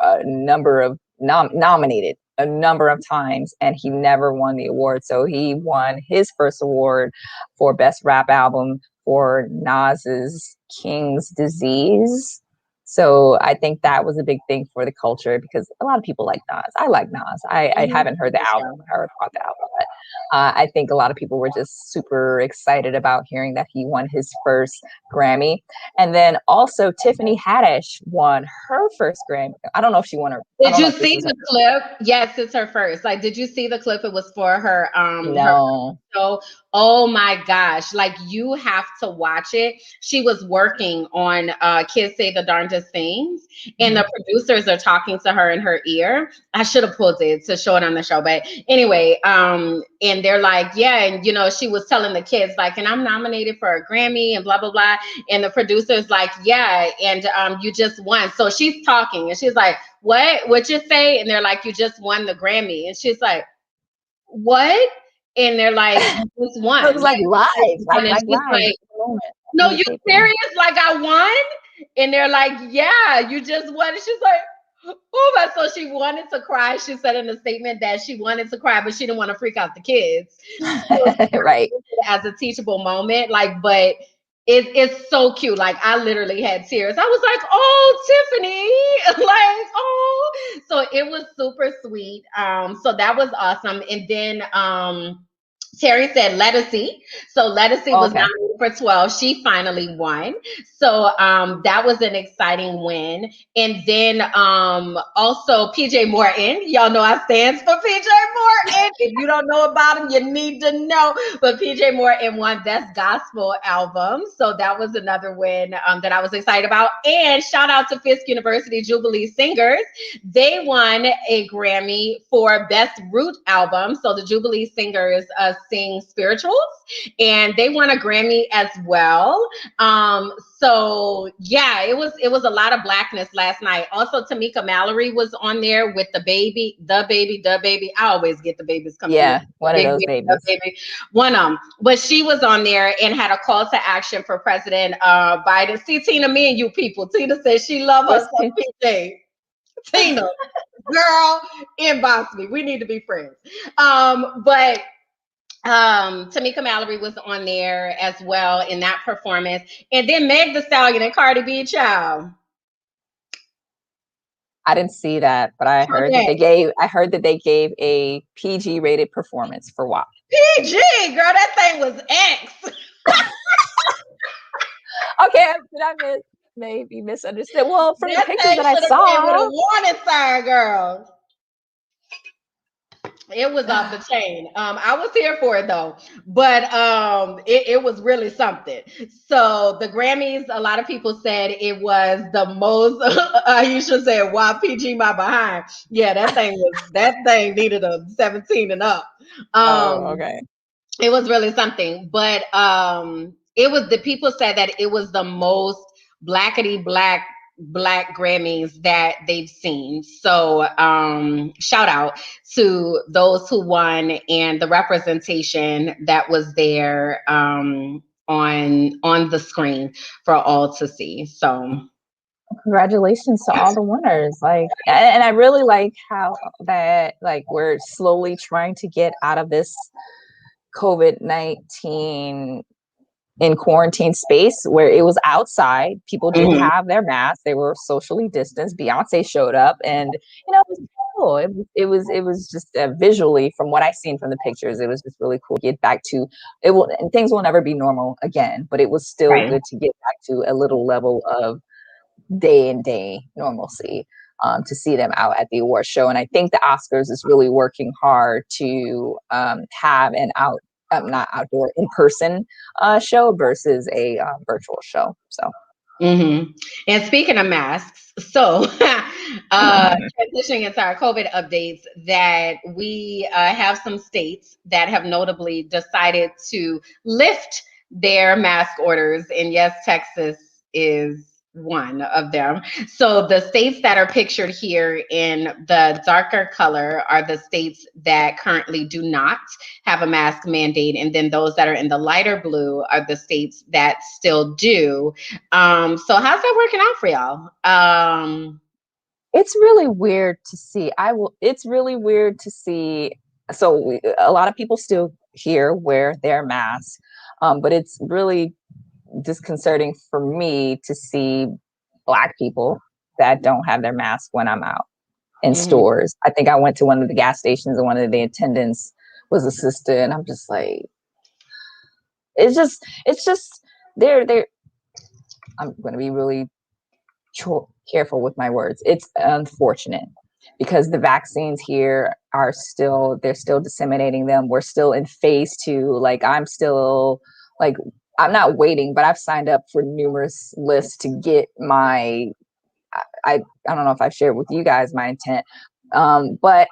Speaker 2: a number of nominated a number of times, and he never won the award. So he won his first award for Best Rap Album for Nas's King's Disease. So I think that was a big thing for the culture because a lot of people like Nas. I like Nas. I haven't heard the album or bought the album, but I think a lot of people were just super excited about hearing that he won his first Grammy. And then also Tiffany Haddish won her first Grammy. I don't know if she won her.
Speaker 1: Did you see the clip? Yes, it's her first. Like, did you see the clip? It was for her
Speaker 2: no.
Speaker 1: So, oh my gosh, like you have to watch it. She was working on Kids Say the Darndest Things, and the producers are talking to her in her ear. I should have pulled it to show it on the show, but anyway, and they're like, yeah, and you know, she was telling the kids like, and I'm nominated for a Grammy and blah blah blah, and the producer's like, yeah, and you just won. So she's talking and she's like, what you say? And they're like, you just won the Grammy, and she's like, what? And they're like, you just won.
Speaker 2: It was like live. Like
Speaker 1: live. No, you serious? Like I won? And they're like, yeah, you just won. And she's like, oh my. So she wanted to cry. She said in a statement that she wanted to cry, but she didn't want to freak out the kids. So
Speaker 2: right.
Speaker 1: As a teachable moment, like, but it's so cute. Like I literally had tears. I was like, oh, Tiffany, like, oh. So it was super sweet. So that was awesome. And then Terry said Lettucey. So Lettucey was nominated for 12. She finally won. So that was an exciting win. And then also PJ Morton. Y'all know I stands for PJ Morton. If you don't know about him, you need to know. But PJ Morton won Best Gospel Album. So that was another win that I was excited about. And shout out to Fisk University Jubilee Singers. They won a Grammy for Best Root Album. So the Jubilee Singers sing spirituals, and they won a Grammy as well. So yeah, it was a lot of blackness last night. Also, Tamika Mallory was on there with the baby. I always get the babies confused.
Speaker 2: Yeah, one of those babies.
Speaker 1: One of them. But she was on there and had a call to action for President Biden. See, Tina, me and you people. Tina says she loves us some PJ. Tina, girl, inbox me. We need to be friends. But Tamika Mallory was on there as well in that performance. And then Meg Thee Stallion and Cardi B, child.
Speaker 2: I didn't see that, but I heard that they gave a PG rated performance for WAP.
Speaker 1: PG, girl, that thing was X.
Speaker 2: Okay, did I maybe misunderstood? Well, from the pictures that I saw,
Speaker 1: with a warning sign, girl. It was off the chain. I was here for it though, but it was really something. So the Grammys, a lot of people said it was the most. You should say, "Why PG my behind?" Yeah, that thing needed a 17 and up.
Speaker 2: okay.
Speaker 1: It was really something, but it was the people said that it was the most blackety black Grammys that they've seen. So shout out to those who won and the representation that was there on the screen for all to see. So
Speaker 2: congratulations to all the winners. Like, and I really like how that we're slowly trying to get out of this COVID-19 in quarantine space where it was outside. People did have their masks. They were socially distanced. Beyonce showed up, and you know, it was cool. It was just visually, from what I've seen from the pictures, it was just really cool to get back to it. And things will never be normal again, but it was still good to get back to a little level of day normalcy. To see them out at the award show. And I think the Oscars is really working hard to have an not outdoor, in-person show versus a virtual show. So
Speaker 1: and speaking of masks, so transitioning into our COVID updates, that we have some states that have notably decided to lift their mask orders, and yes, Texas is one of them. So the states that are pictured here in the darker color are the states that currently do not have a mask mandate, and then those that are in the lighter blue are the states that still do. So how's that working out for y'all?
Speaker 2: It's really weird to see. It's really weird to see. So a lot of people still here wear their masks, but it's really disconcerting for me to see Black people that don't have their mask when I'm out in
Speaker 1: Mm-hmm.
Speaker 2: stores. I think I went to one of the gas stations and one of the attendants was a sister, and I'm just like, it's just they're I'm going to be really careful with my words. It's unfortunate because the vaccines here are they're still disseminating them. We're still in phase 2. Like I'm still like, I'm not waiting, but I've signed up for numerous lists to get my, I don't know if I've shared with you guys my intent. But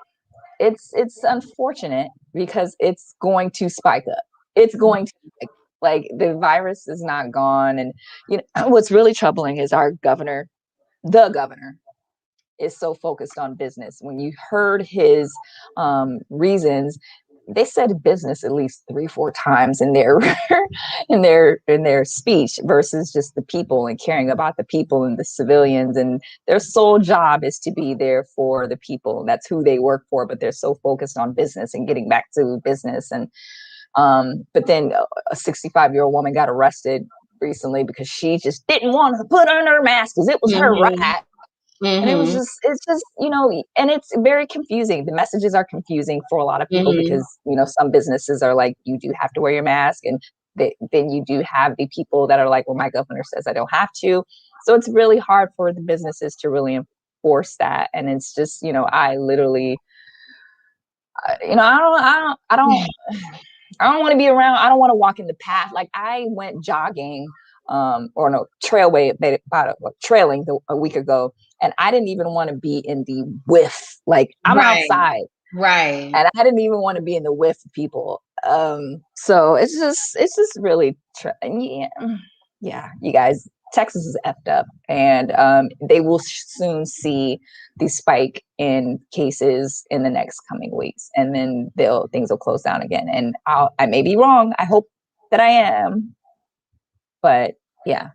Speaker 2: it's unfortunate because it's going to spike up. It's going to, like, the virus is not gone. And you know what's really troubling is the governor is so focused on business. When you heard his reasons, they said business at least 3-4 times in their in their speech versus just the people and caring about the people and the civilians. And their sole job is to be there for the people. That's who they work for, but they're so focused on business and getting back to business. And but then a 65-year-old woman got arrested recently because she just didn't want to put on her mask because it was her right. And it's just, you know, and it's very confusing. The messages are confusing for a lot of people because, you know, some businesses are like, you do have to wear your mask. And then you do have the people that are like, well, my governor says I don't have to. So it's really hard for the businesses to really enforce that. And it's just, you know, I literally, you know, I don't want to be around. I don't want to walk in the path. Like I went jogging, or no, trailing a week ago. And I didn't even want to be in the whiff. Like I'm outside.
Speaker 1: Right.
Speaker 2: And I didn't even want to be in the whiff of people. So it's just really, yeah, you guys, Texas is effed up, and they will soon see the spike in cases in the next coming weeks, and then things will close down again. And I may be wrong. I hope that I am, but yeah.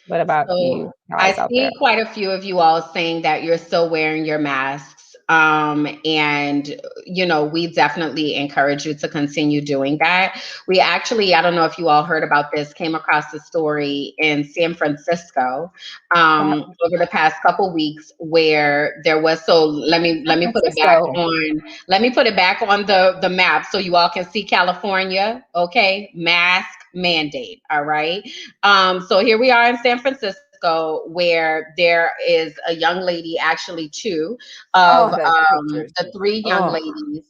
Speaker 2: What about you guys
Speaker 1: I
Speaker 2: out
Speaker 1: see
Speaker 2: there?
Speaker 1: quite a few of you all saying that you're still wearing your masks. And you know, we definitely encourage you to continue doing that. We actually, I don't know if you all heard about this, came across a story in San Francisco over the past couple weeks where there was, so let me put it back on, the map so you all can see California. Okay, mask mandate. All right. So here we are in San Francisco, where there is a young lady, actually two of the 3 young ladies.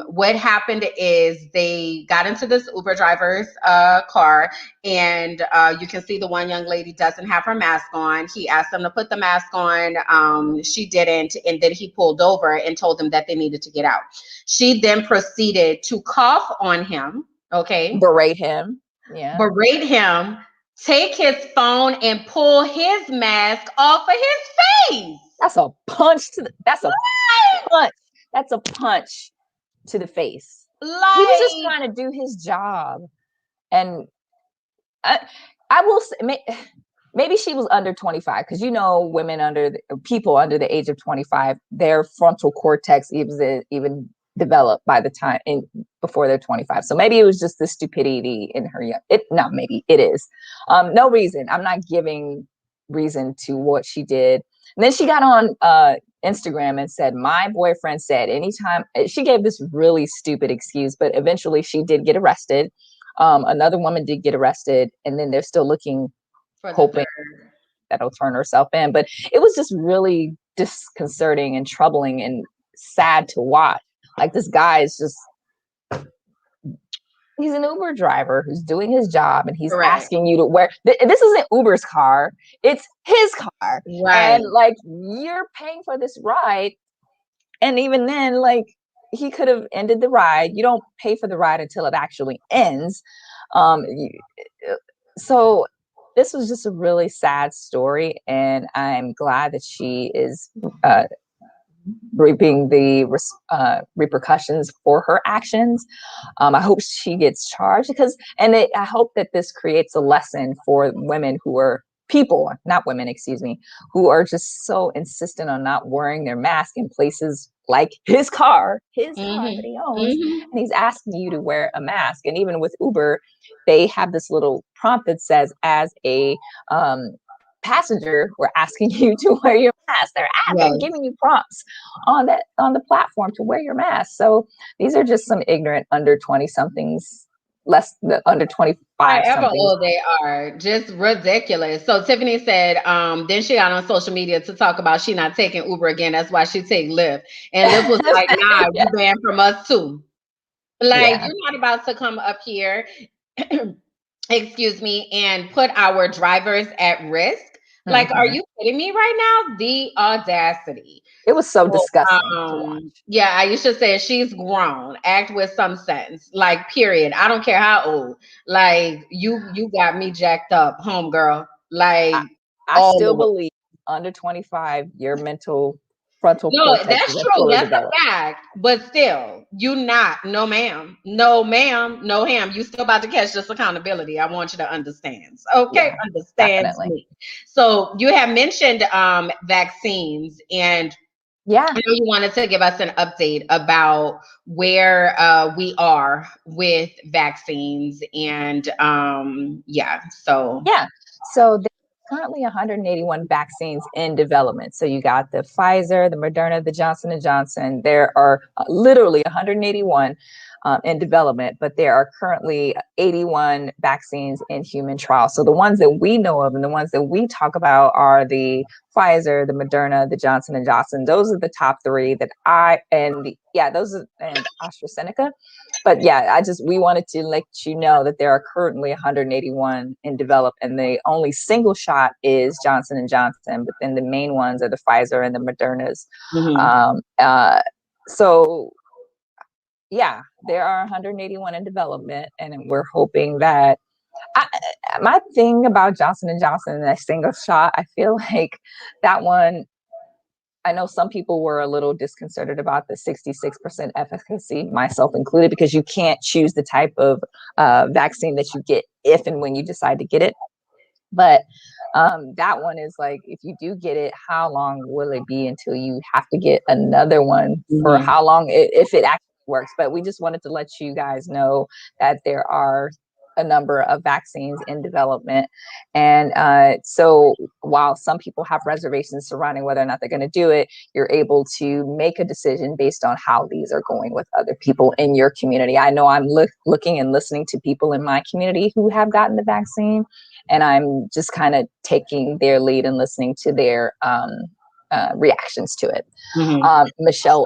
Speaker 1: What happened is they got into this Uber driver's car, and you can see the one young lady doesn't have her mask on. He asked them to put the mask on. She didn't, and then he pulled over and told them that they needed to get out. She then proceeded to cough on him. Okay.
Speaker 2: Berate him. Yeah.
Speaker 1: Berate him, take his phone and pull his mask off of his face.
Speaker 2: That's a punch that's a punch to the face. He was just trying to do his job. And I will say, maybe she was under 25, because you know, people under the age of 25, their frontal cortex even developed by the time before they're 25. So maybe it was just the stupidity in her. Maybe it is. No reason. I'm not giving reason to what she did. And then she got on Instagram and said, my boyfriend said anytime. She gave this really stupid excuse, but eventually she did get arrested. Another woman did get arrested, and then they're still looking, hoping that'll turn herself in. But it was just really disconcerting and troubling and sad to watch. Like, this guy is just, he's an Uber driver who's doing his job, and he's asking you to wear, this isn't Uber's car, it's his car. Right. And like, you're paying for this ride. And even then, like, he could have ended the ride. You don't pay for the ride until it actually ends. So this was just a really sad story, and I'm glad that she is reaping the repercussions for her actions. I hope she gets charged, I hope that this creates a lesson for women who are not women, excuse me, who are just so insistent on not wearing their mask in places like his car that he owns, and he's asking you to wear a mask. And even with Uber, they have this little prompt that says, as a passenger were asking you to wear your mask. They're giving you prompts on the platform to wear your mask. So these are just some ignorant under 20 somethings, under 25
Speaker 1: However
Speaker 2: somethings.
Speaker 1: old they are, just ridiculous. So Tiffany said, then she got on social media to talk about she not taking Uber again. That's why she take Lyft. And Lyft was like, nah, you banned from us too. Like, you're not about to come up here, excuse me, and put our drivers at risk. Like, are you kidding me right now? The audacity.
Speaker 2: It was so disgusting to watch.
Speaker 1: Yeah, Aisha said she's grown. Act with some sense. Like, period. I don't care how old. Like, you got me jacked up, homegirl. Like,
Speaker 2: I still believe under 25, your mental frontal cortex
Speaker 1: that's
Speaker 2: is
Speaker 1: true.
Speaker 2: fully
Speaker 1: That's
Speaker 2: developed.
Speaker 1: a fact. But still, you not. No, ma'am. No, ma'am. No, ham. You still about to catch this accountability. I want you to understand. Okay, understands me. So you have mentioned vaccines, and I know you wanted to give us an update about where we are with vaccines, and
Speaker 2: So there's currently 181 vaccines in development. So you got the Pfizer, the Moderna, the Johnson & Johnson. There are literally 181 in development, but there are currently 81 vaccines in human trials. So the ones that we know of and the ones that we talk about are the Pfizer, the Moderna, the Johnson & Johnson. Those are the top three that and AstraZeneca. But we wanted to let you know that there are currently 181 in development, and the only single shot is Johnson & Johnson, but then the main ones are the Pfizer and the Modernas. There are 181 in development, and we're hoping that my thing about Johnson & Johnson and that single shot, I feel like that one, I know some people were a little disconcerted about the 66% efficacy, myself included, because you can't choose the type of vaccine that you get if and when you decide to get it. But that one is like, if you do get it, how long will it be until you have to get another one? For how long, if it actually works? But we just wanted to let you guys know that there are a number of vaccines in development. And so while some people have reservations surrounding whether or not they're going to do it, you're able to make a decision based on how these are going with other people in your community. I know I'm looking and listening to people in my community who have gotten the vaccine, and I'm just kind of taking their lead and listening to their reactions to it. Michelle.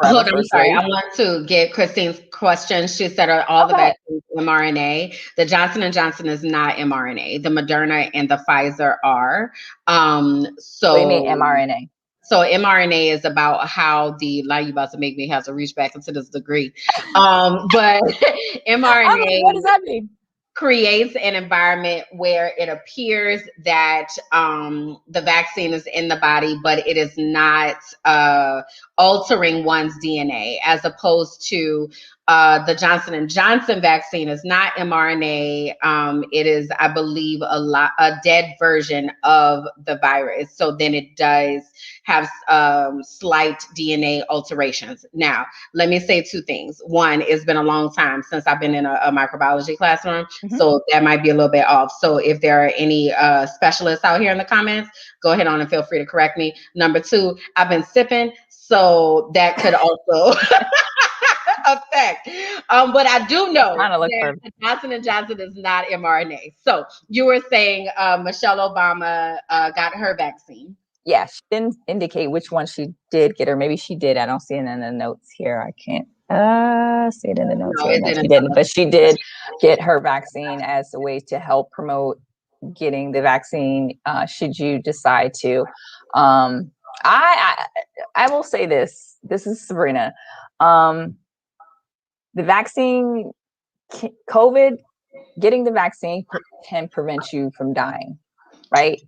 Speaker 1: Hold on, sorry. I want to get Christine's question. She said, are all the vaccines mRNA? The Johnson & Johnson is not mRNA. The Moderna and the Pfizer are.
Speaker 2: What do you mean mRNA?
Speaker 1: So mRNA is about how you about to make me have to reach back into this degree. But mRNA,
Speaker 2: what does that mean?
Speaker 1: Creates an environment where it appears that the vaccine is in the body, but it is not altering one's DNA, as opposed to the Johnson & Johnson vaccine is not mRNA. It is, I believe, a dead version of the virus. So then it does have slight DNA alterations. Now, let me say two things. One, it's been a long time since I've been in a microbiology classroom, so that might be a little bit off. So if there are any specialists out here in the comments, go ahead on and feel free to correct me. Number two, I've been sipping, so that could also affect. But I do know that Johnson & Johnson is not mRNA. So you were saying Michelle Obama got her vaccine.
Speaker 2: Yeah, she didn't indicate which one she did get, or maybe she did. I don't see it in the notes here. I can't see it in the notes here. No, she didn't, but she did get her vaccine as a way to help promote getting the vaccine should you decide to. I will say this. This is Sabrina. The vaccine, COVID, getting the vaccine can prevent you from dying, right?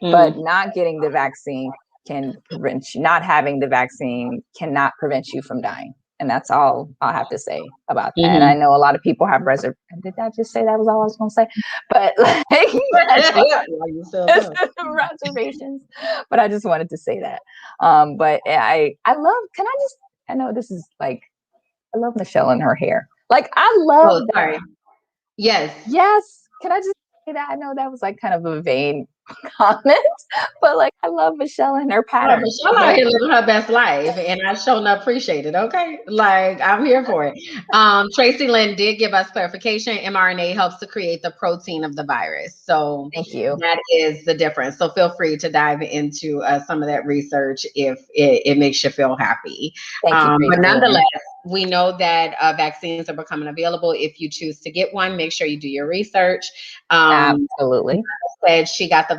Speaker 2: But not getting the vaccine can prevent you. Not having the vaccine cannot prevent you from dying. And that's all I'll have to say about that. And I know a lot of people have reservations. Did I just say that was all I was going to say? But reservations. But I just wanted to say that. But I love. Can I just? I know this is like. I love Michelle and her hair. Like I love.
Speaker 1: Oh, sorry. Yes.
Speaker 2: Yes. Can I just say that? I know that was like kind of a vain comments, but like I love Michelle and her
Speaker 1: Oh,
Speaker 2: pattern.
Speaker 1: Michelle out here living her best life, and I sure enough appreciate it. Okay, like I'm here for it. Tracy Lynn did give us clarification. mRNA helps to create the protein of the virus, so
Speaker 2: Thank you.
Speaker 1: that is the difference. So feel free to dive into some of that research if it makes you feel happy.
Speaker 2: Thank you,
Speaker 1: But
Speaker 2: Tracy.
Speaker 1: nonetheless, we know that vaccines are becoming available. If you choose to get one, make sure you do your research.
Speaker 2: Absolutely.
Speaker 1: Said she got the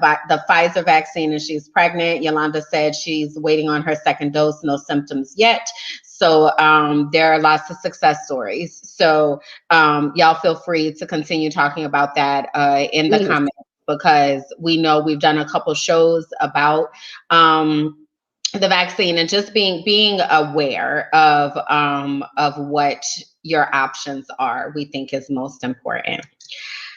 Speaker 1: Pfizer vaccine and she's pregnant. Yolanda said she's waiting on her second dose, no symptoms yet. So there are lots of success stories. So y'all feel free to continue talking about that in the comments, because we know we've done a couple shows about the vaccine, and just being aware of what your options are, we think is most important.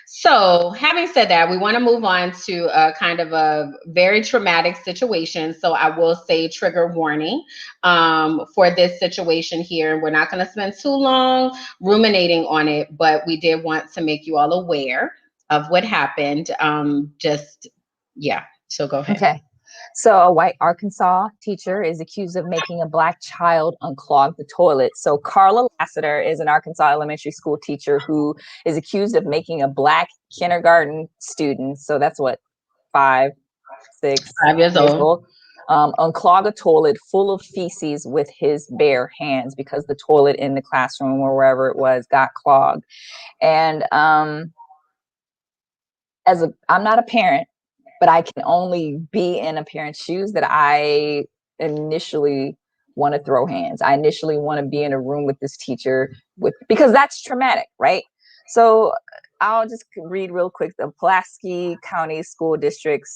Speaker 1: So, having said that, we want to move on to a kind of a very traumatic situation. So, I will say trigger warning for this situation here. We're not going to spend too long ruminating on it, but we did want to make you all aware of what happened. So go ahead.
Speaker 2: Okay. So a white Arkansas teacher is accused of making a Black child unclog the toilet. So Carla Lassiter is an Arkansas elementary school teacher who is accused of making a Black kindergarten student, so that's what, 5
Speaker 1: years old,
Speaker 2: unclog a toilet full of feces with his bare hands, because the toilet in the classroom or wherever it was got clogged. And I'm not a parent, but I can only be in a parent's shoes that I initially want to throw hands. I initially want to be in a room with this teacher because that's traumatic, right? So I'll just read real quick. The Pulaski County School District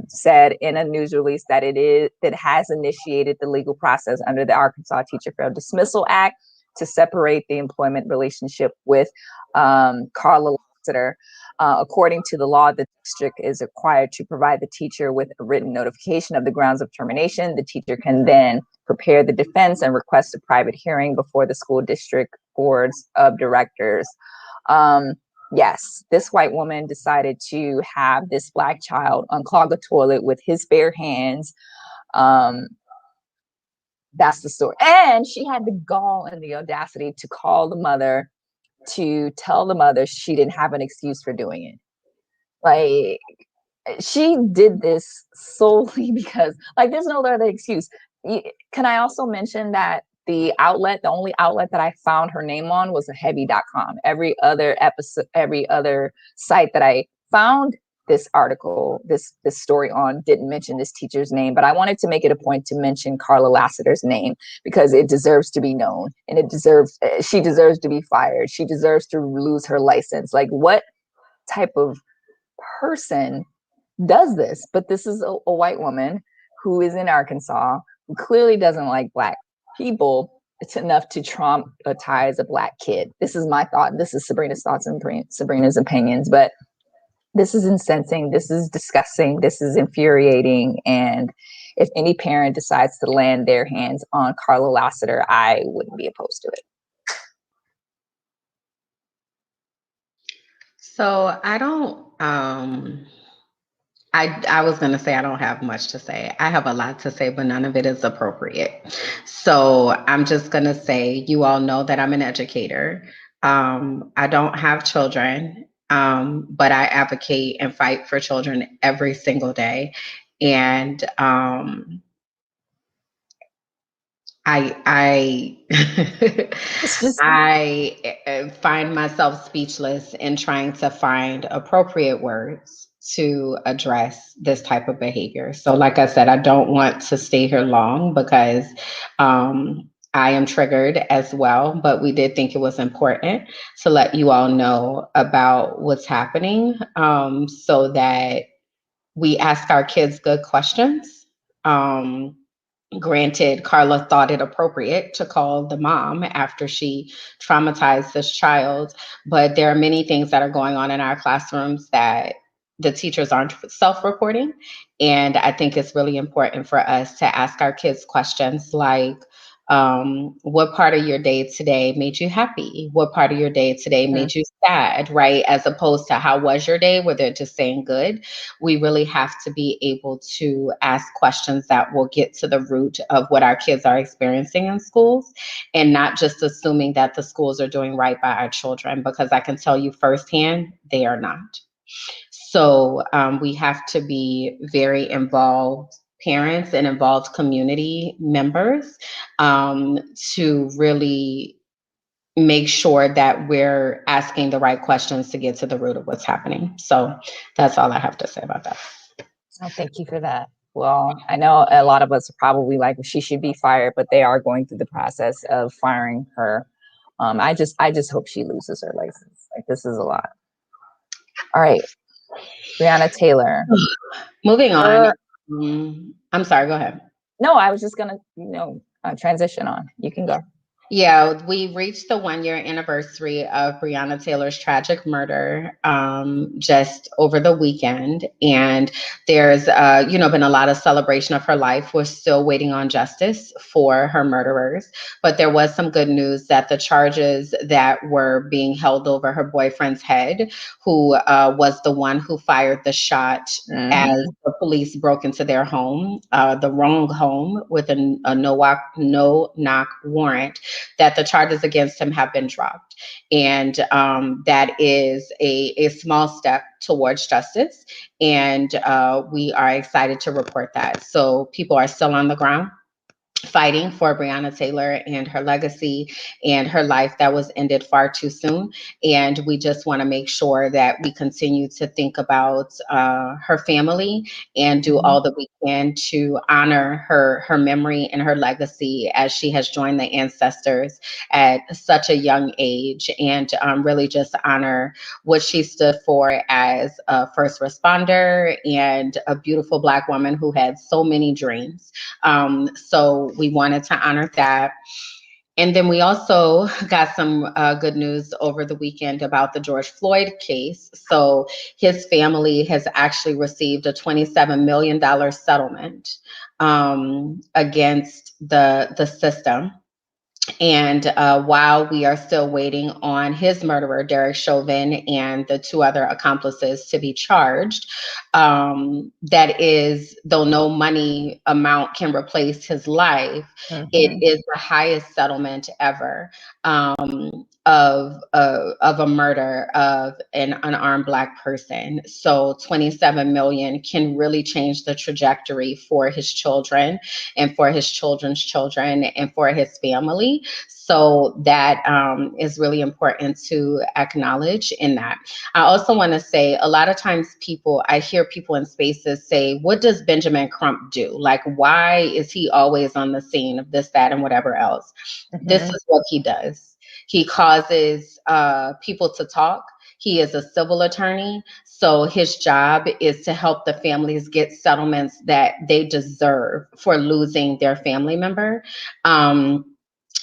Speaker 2: said in a news release that it has initiated the legal process under the Arkansas Teacher Fair Dismissal Act to separate the employment relationship with Carla Lassiter. According to the law, the district is required to provide the teacher with a written notification of the grounds of termination. The teacher can then prepare the defense and request a private hearing before the school district boards of directors. Yes, this white woman decided to have this Black child unclog a toilet with his bare hands. That's the story. And she had the gall and the audacity to call the mother to tell the mother she didn't have an excuse for doing it. Like, she did this solely because, like, there's no other excuse. Can I also mention that the only outlet that I found her name on was a heavy.com. Every other site that I found this article, this story on, didn't mention this teacher's name, but I wanted to make it a point to mention Carla Lassiter's name because it deserves to be known, and she deserves to be fired. She deserves to lose her license. Like, what type of person does this? But this is a white woman who is in Arkansas, who clearly doesn't like Black people. It's enough to traumatize a Black kid. This is my thought. This is Sabrina's thoughts and Sabrina's opinions, but this is incensing, this is disgusting, this is infuriating. And if any parent decides to land their hands on Carla Lassiter, I wouldn't be opposed to it.
Speaker 1: So I don't, I was going to say I don't have much to say. I have a lot to say, but none of it is appropriate. So I'm just going to say, you all know that I'm an educator. I don't have children, but I advocate and fight for children every single day. And I I find myself speechless in trying to find appropriate words to address this type of behavior. So, like I said, I don't want to stay here long because I am triggered as well, but we did think it was important to let you all know about what's happening so that we ask our kids good questions. Granted, Carla thought it appropriate to call the mom after she traumatized this child, but there are many things that are going on in our classrooms that the teachers aren't self-reporting. And I think it's really important for us to ask our kids questions like, What part of your day today made you happy? What part of your day today made you sad, right? As opposed to how was your day, where they're just saying good. We really have to be able to ask questions that will get to the root of what our kids are experiencing in schools, and not just assuming that the schools are doing right by our children, because I can tell you firsthand, they are not. So we have to be very involved parents and involved community members to really make sure that we're asking the right questions to get to the root of what's happening. So that's all I have to say about that.
Speaker 2: Oh, thank you for that. Well, I know a lot of us are probably like, she should be fired, but they are going through the process of firing her. I just hope she loses her license. Like, this is a lot. All right, Breonna Taylor.
Speaker 1: Moving on. I'm sorry, go ahead.
Speaker 2: No, I was just gonna, transition on. You can go.
Speaker 1: Yeah, we reached the 1 year anniversary of Breonna Taylor's tragic murder just over the weekend. And there's, been a lot of celebration of her life. We're still waiting on justice for her murderers. But there was some good news that the charges that were being held over her boyfriend's head, who was the one who fired the shot as the police broke into their home, the wrong home, with a no-knock warrant, that the charges against him have been dropped. And that is a small step towards justice. And we are excited to report that. So people are still on the ground fighting for Breonna Taylor and her legacy and her life that was ended far too soon. And we just want to make sure that we continue to think about her family and do all that we can to honor her memory and her legacy as she has joined the ancestors at such a young age, and really just honor what she stood for as a first responder and a beautiful Black woman who had so many dreams. So we wanted to honor that. And then we also got some good news over the weekend about the George Floyd case. So his family has actually received a $27 million settlement against the system. And while we are still waiting on his murderer, Derek Chauvin, and the two other accomplices to be charged, that is, though no money amount can replace his life, it is the highest settlement ever of a murder of an unarmed Black person. So 27 million can really change the trajectory for his children and for his children's children and for his family. So that is really important to acknowledge in that. I also want to say, a lot of times I hear people in spaces say, what does Benjamin Crump do? Like, why is he always on the scene of this, that, and whatever else? This is what he does. He causes people to talk. He is a civil attorney. So his job is to help the families get settlements that they deserve for losing their family member.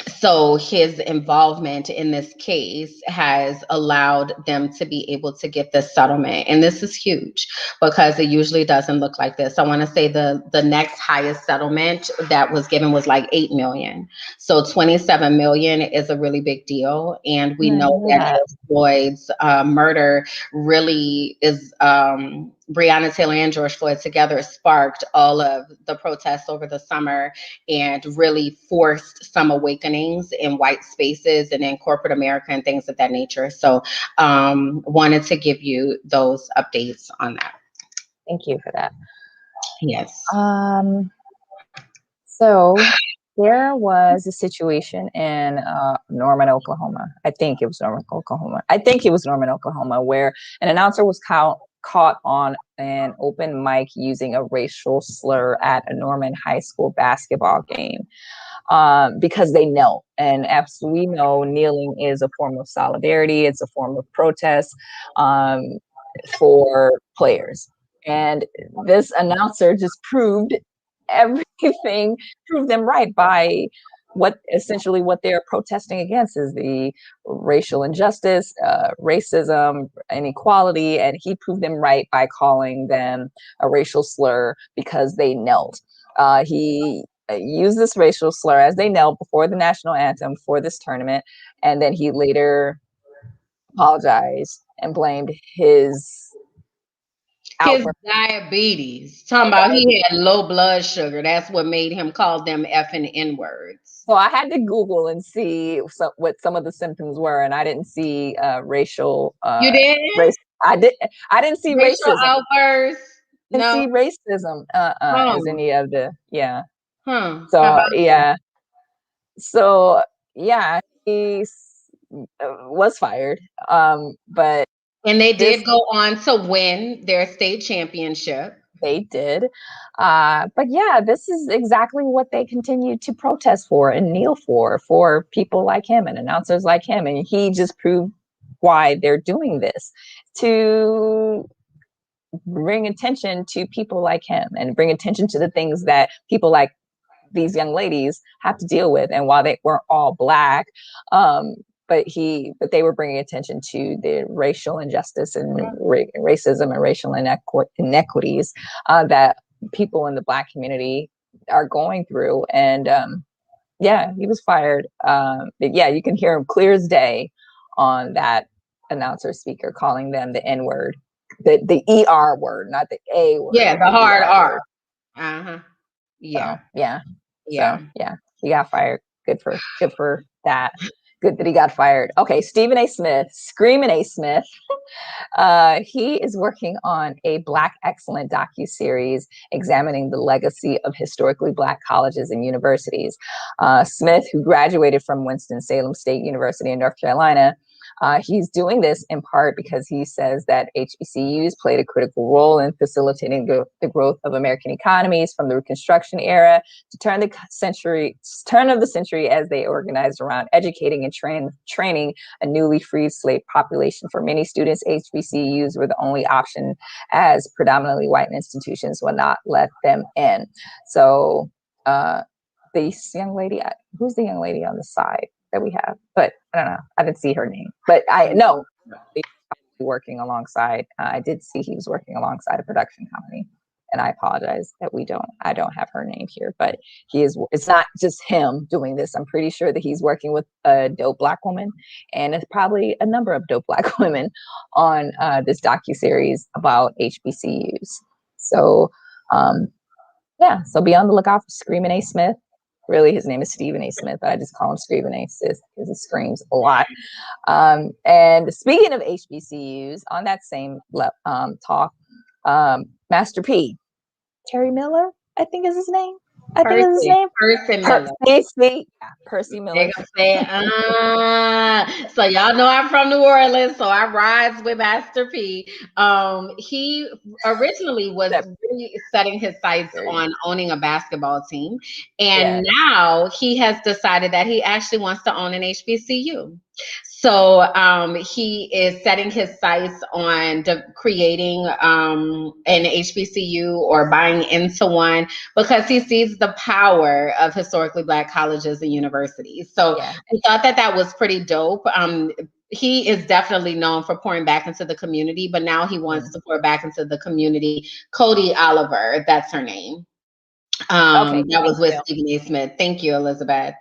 Speaker 1: So his involvement in this case has allowed them to be able to get this settlement. And this is huge because it usually doesn't look like this. I want to say the next highest settlement that was given was like 8 million. So 27 million is a really big deal. And we know that George Floyd's murder really is Breonna Taylor and George Floyd together sparked all of the protests over the summer and really forced some awakenings in white spaces and in corporate America and things of that nature. So wanted to give you those updates on that.
Speaker 2: Thank you for that.
Speaker 1: Yes.
Speaker 2: So there was a situation in Norman, Oklahoma. I think it was Norman, Oklahoma, where an announcer was caught on an open mic using a racial slur at a Norman High School basketball game because they knelt. And as we know, kneeling is a form of solidarity. It's a form of protest for players. And this announcer just proved them right by what they're protesting against is the racial injustice, racism, inequality, and he proved them right by calling them a racial slur because they knelt. He used this racial slur as they knelt before the national anthem for this tournament. And then he later apologized and blamed his
Speaker 1: diabetes. Talking about he had low blood sugar. That's what made him call them effing N-words.
Speaker 2: So I had to Google and see what some of the symptoms were, and I didn't see racial.
Speaker 1: You did?
Speaker 2: I didn't see
Speaker 1: racial
Speaker 2: racism.
Speaker 1: Outbursts.
Speaker 2: Didn't see racism. As any of the So yeah. So yeah, he was fired. But
Speaker 1: they did go on to win their state championship.
Speaker 2: They did. But yeah, this is exactly what they continue to protest for and kneel for people like him and announcers like him. And he just proved why they're doing this, to bring attention to people like him and bring attention to the things that people like these young ladies have to deal with. And while they weren't all Black, but they were bringing attention to the racial injustice and racism and racial inequities that people in the Black community are going through. And yeah, he was fired. But yeah, you can hear him clear as day on that announcer speaker calling them the N-word, the ER word, not the A word.
Speaker 1: Yeah, the hard R. Yeah.
Speaker 2: So, yeah. So yeah, he got fired. Good for that. Good that he got fired. Okay, Stephen A. Smith, Screaming A. Smith. He is working on a Black Excellent docuseries examining the legacy of historically Black colleges and universities. Smith, who graduated from Winston-Salem State University in North Carolina, he's doing this in part because he says that HBCUs played a critical role in facilitating the growth of American economies from the Reconstruction era to turn of the century, as they organized around educating and training a newly freed slave population. For many students, HBCUs were the only option, as predominantly white institutions would not let them in. So this young lady, who's the young lady on the side that we have? But I don't know. I didn't see her name, but I know working alongside. I did see he was working alongside a production company, and I apologize that I don't have her name here, but it's not just him doing this. I'm pretty sure that he's working with a dope Black woman, and it's probably a number of dope Black women on this docuseries about HBCUs. So yeah, so be on the lookout for Screaming A. Smith. Really, his name is Stephen A. Smith, but I just call him Screaming A. Sis because he screams a lot. And speaking of HBCUs, on that same talk, Master P, Terry Miller, I think is his name. Percy Miller.
Speaker 1: So y'all know I'm from New Orleans, so I rise with Master P. He originally was really setting his sights on owning a basketball team, and now he has decided that he actually wants to own an HBCU. So he is setting his sights on creating an HBCU or buying into one because he sees the power of historically Black colleges and universities. So we thought that was pretty dope. He is definitely known for pouring back into the community, but now he wants to pour back into the community. Cody Oliver, that's her name. That was with Stephen A. Smith. Thank you, Elizabeth.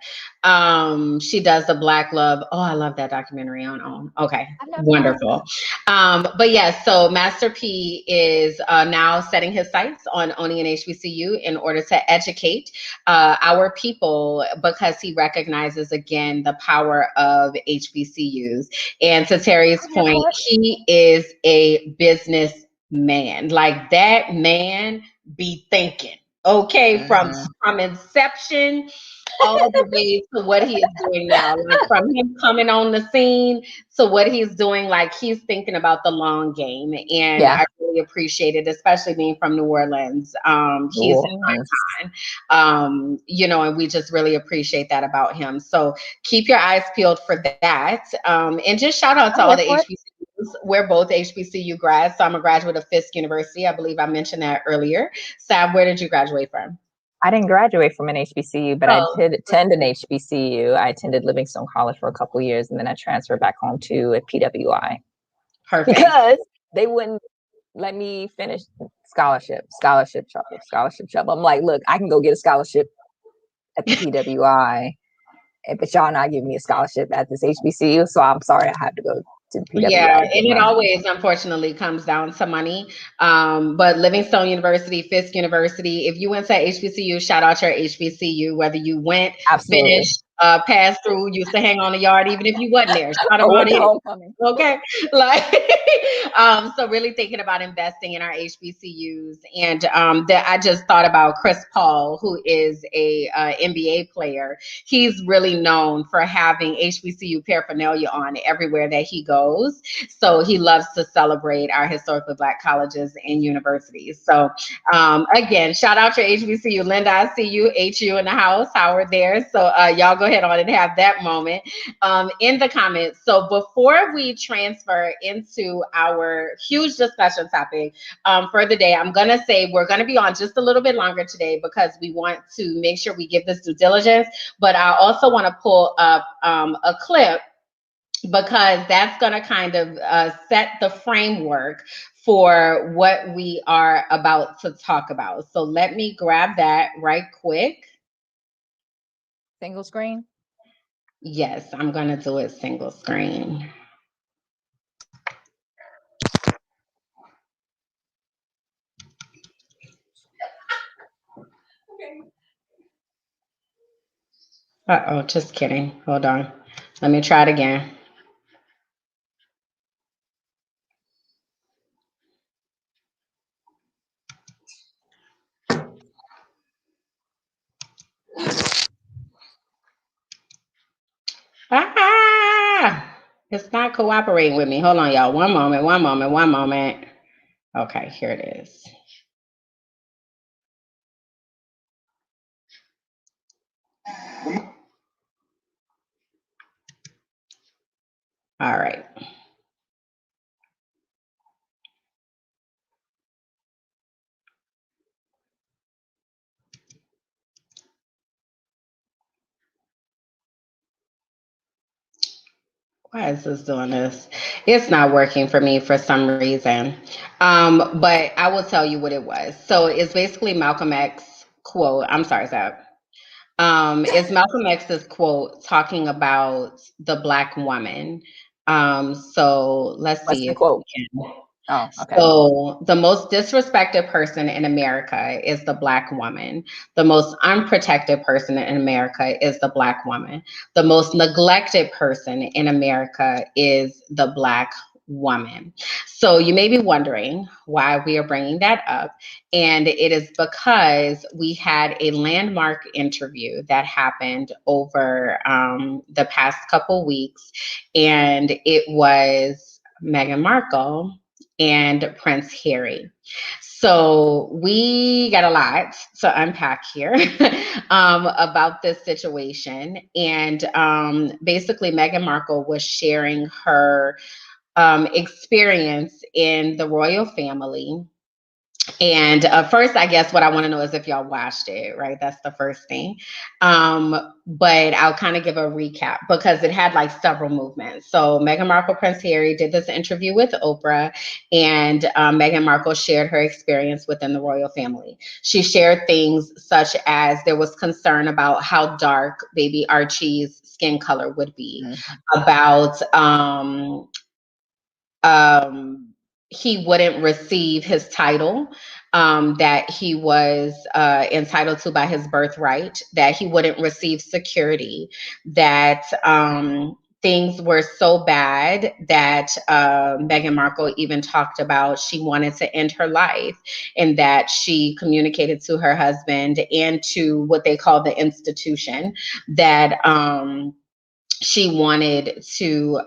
Speaker 1: She does the Black Love. Oh, I love that documentary on OWN. Okay, wonderful. But yes, so Master P is now setting his sights on owning an HBCU in order to educate our people, because he recognizes again the power of HBCUs. And to Terry's point, he is a businessman. Like, that man be thinking. Okay, from inception all the way to what he is doing now. Like, from him coming on the scene to what he's doing, like, he's thinking about the long game. And I really appreciate it, especially being from New Orleans. He's an icon, and we just really appreciate that about him. So keep your eyes peeled for that. And just shout out to all the HBCUs. We're both HBCU grads. So I'm a graduate of Fisk University. I believe I mentioned that earlier. Sab, where did you graduate from?
Speaker 2: I didn't graduate from an HBCU, but I did attend an HBCU. I attended Livingstone College for a couple of years, and then I transferred back home to a PWI.
Speaker 1: Perfect.
Speaker 2: Because they wouldn't let me finish scholarship trouble. I'm like, look, I can go get a scholarship at the PWI, but y'all not giving me a scholarship at this HBCU, so I'm sorry I have to go to the PWI.
Speaker 1: Yeah, and it always, unfortunately, comes down to money. But Livingstone University, Fisk University, if you went to HBCU, shout out your HBCU, whether you went,
Speaker 2: Absolutely.
Speaker 1: finished, passed through, used to hang on the yard, even if you wasn't there. Shout them out in. Okay. Like, so really thinking about investing in our HBCUs. And that I just thought about Chris Paul, who is a NBA player. He's really known for having HBCU paraphernalia on everywhere that he goes. So he loves to celebrate our historically Black colleges and universities. So again, shout out your HBCU. Linda, I see you, HU in the house, Howard there. So y'all go ahead on and have that moment in the comments. So before we transfer into our huge discussion topic for the day, I'm going to say we're going to be on just a little bit longer today because we want to make sure we give this due diligence. But I also want to pull up a clip because that's going to kind of set the framework for what we are about to talk about. So let me grab that right quick.
Speaker 2: Single screen?
Speaker 1: Yes, I'm going to do it single screen. Uh-oh, just kidding. Hold on. Let me try it again. It's not cooperating with me. Hold on, y'all. One moment. Okay, here it is. All right. Why is this doing this? It's not working for me for some reason. But I will tell you what it was. So it's basically Malcolm X quote. I'm sorry, Sab. It's Malcolm X's quote talking about the Black woman. So let's
Speaker 2: What's
Speaker 1: see
Speaker 2: the
Speaker 1: if
Speaker 2: quote?
Speaker 1: we can.
Speaker 2: Oh, okay.
Speaker 1: So the most disrespected person in America is the Black woman. The most unprotected person in America is the Black woman. The most neglected person in America is the Black woman. So you may be wondering why we are bringing that up. And it is because we had a landmark interview that happened over the past couple weeks. And it was Meghan Markle and Prince Harry. So we got a lot to unpack here about this situation. And basically, Meghan Markle was sharing her experience in the royal family. And first, I guess what I want to know is if y'all watched it, right? That's the first thing. But I'll kind of give a recap because it had like several movements. So Meghan Markle, Prince Harry did this interview with Oprah, and Meghan Markle shared her experience within the royal family. She shared things such as there was concern about how dark baby Archie's skin color would be, about he wouldn't receive his title that he was entitled to by his birthright, that he wouldn't receive security, that things were so bad that Meghan Markle even talked about she wanted to end her life, and that she communicated to her husband and to what they call the institution that she wanted to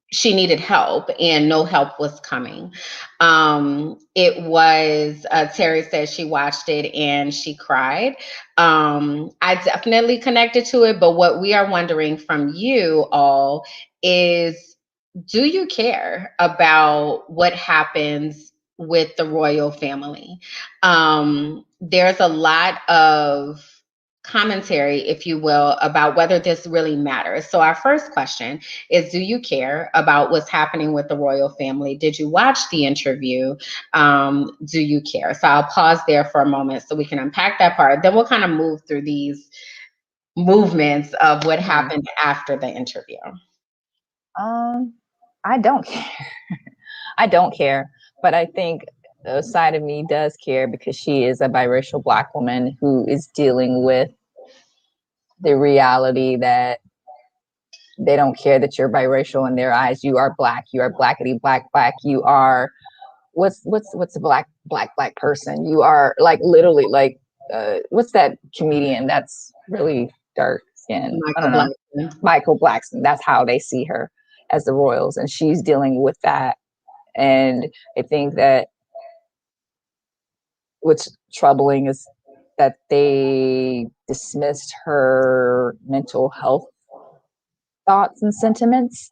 Speaker 1: she needed help and no help was coming. It was Terry said she watched it and she cried. I definitely connected to it, but what we are wondering from you all is, do you care about what happens with the royal family? There's a lot of commentary, if you will, about whether this really matters. So our first question is, do you care about what's happening with the royal family? Did you watch the interview? Do you care? So I'll pause there for a moment so we can unpack that part. Then we'll kind of move through these movements of what happened after the interview.
Speaker 2: I don't care. I don't care, but I think a side of me does care because she is a biracial Black woman who is dealing with the reality that they don't care that you're biracial in their eyes. You are Black. You are blackity black black. You are what's a black person? You are like literally like what's that comedian that's really dark skinned? I don't know. Michael Blackson. That's how they see her as the royals, and she's dealing with that. And I think that what's troubling is that they dismissed her mental health thoughts and sentiments.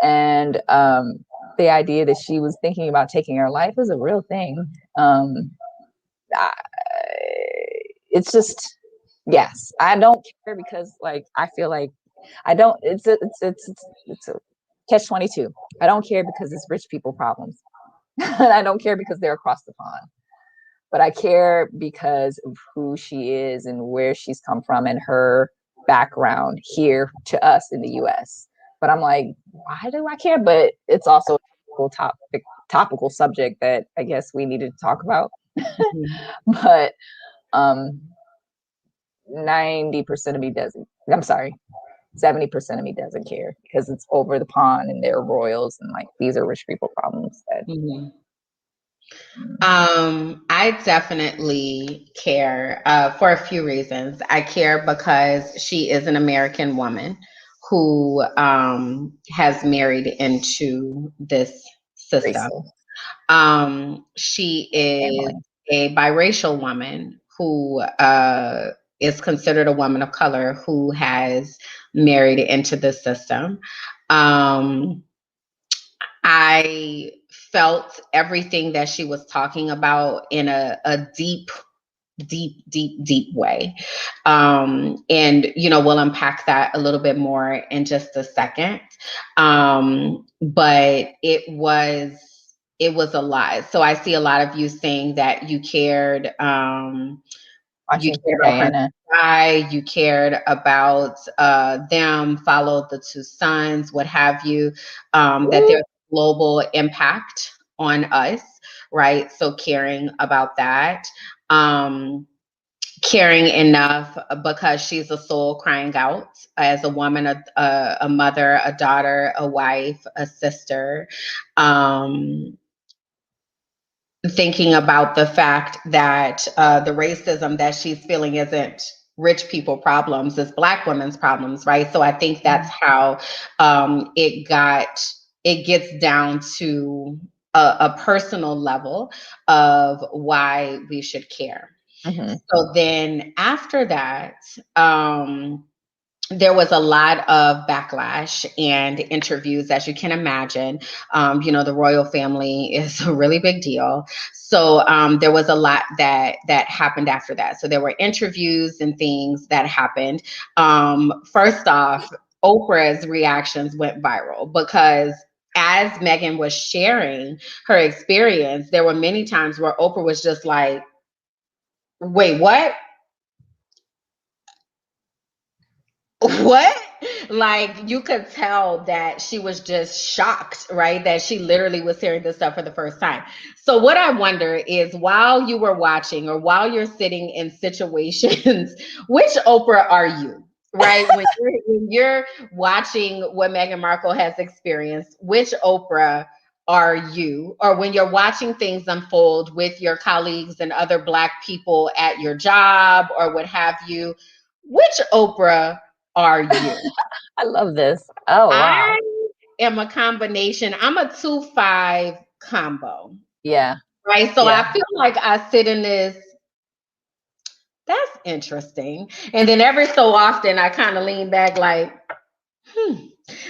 Speaker 2: And the idea that she was thinking about taking her life is a real thing. It's just, yes, I don't care because like, I feel like I don't, it's a catch-22. I don't care because it's rich people problems. And I don't care because they're across the pond. But I care because of who she is and where she's come from and her background here to us in the US. But I'm like, why do I care? But it's also a topical subject that I guess we needed to talk about. But 90% of me doesn't. I'm sorry, 70% of me doesn't care because it's over the pond and they're royals and like these are rich people problems.
Speaker 1: I definitely care for a few reasons. I care because she is an American woman who has married into this system. She is a biracial woman who is considered a woman of color who has married into the system. I felt everything that she was talking about in a deep way. And, you know, we'll unpack that a little bit more in just a second. But it was a lot. So I see a lot of you saying that you cared, you cared about her, you cared about them, followed the two sons, what have you, that there's global impact on us, right? So caring about that, caring enough because she's a soul crying out as a woman, a mother, a daughter, a wife, a sister, thinking about the fact that the racism that she's feeling isn't rich people problems, it's Black women's problems, right? So I think that's how it gets down to a personal level of why we should care. So then after that, there was a lot of backlash and interviews, as you can imagine. You know, the royal family is a really big deal. So there was a lot that happened after that. So there were interviews and things that happened. First off, Oprah's reactions went viral because as Meghan was sharing her experience, there were many times where Oprah was just like, wait, what? What? Like you could tell that she was just shocked, right? That she literally was hearing this stuff for the first time. So what I wonder is while you were watching or while you're sitting in situations, which Oprah are you? Right? When you're watching what Meghan Markle has experienced, which Oprah are you? Or when you're watching things unfold with your colleagues and other Black people at your job or what have you, which Oprah are you?
Speaker 2: I love this. Oh, wow.
Speaker 1: I am a combination. I'm a 2-5 combo.
Speaker 2: Yeah.
Speaker 1: Right. So I feel like I sit in this. That's interesting. And then every so often I kind of lean back like,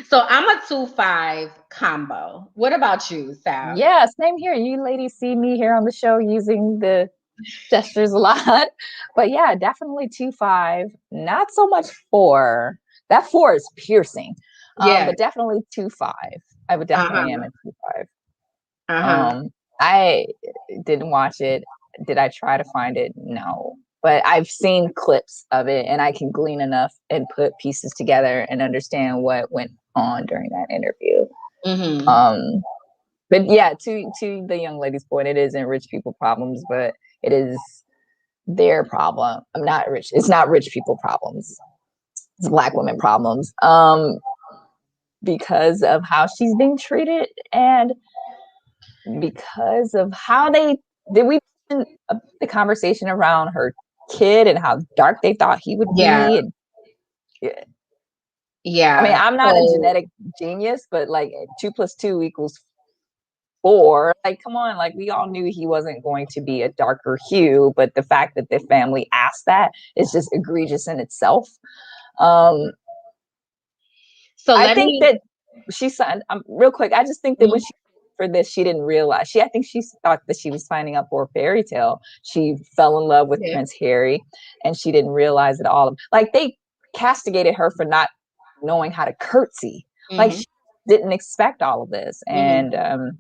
Speaker 1: So I'm a 2-5 combo. What about you, Sab?
Speaker 2: Yeah, same here. You ladies see me here on the show using the gestures a lot. But yeah, definitely 2.5. Not so much 4. That 4 is piercing.
Speaker 1: Yeah.
Speaker 2: But definitely 2.5. I would definitely am
Speaker 1: Uh-huh.
Speaker 2: at 2.5.
Speaker 1: Uh-huh.
Speaker 2: I didn't watch it. Did I try to find it? No. But I've seen clips of it, and I can glean enough and put pieces together and understand what went on during that interview.
Speaker 1: Mm-hmm.
Speaker 2: But yeah, to the young lady's point, it isn't rich people problems, but it is their problem. I'm not rich. It's not rich people problems. It's Black women problems. Because of how she's being treated and because of how we the conversation around her kid and how dark they thought he would
Speaker 1: Yeah.
Speaker 2: be. And I mean,
Speaker 1: Yeah.
Speaker 2: I'm not a genetic genius, but like 2 + 2 = 4. Like, come on, like we all knew he wasn't going to be a darker hue, but the fact that the family asked that is just egregious in itself.
Speaker 1: So
Speaker 2: I
Speaker 1: let
Speaker 2: think
Speaker 1: me
Speaker 2: that she signed real quick. I just think that when
Speaker 1: Mhm.
Speaker 2: she for this, she didn't realize I think she thought that she was signing up for a fairy tale. She fell in love with
Speaker 1: Yeah.
Speaker 2: Prince Harry, and she didn't realize it all. Like they castigated her for not knowing how to curtsy. Like
Speaker 1: Mm-hmm.
Speaker 2: she didn't expect all of this,
Speaker 1: Mm-hmm.
Speaker 2: and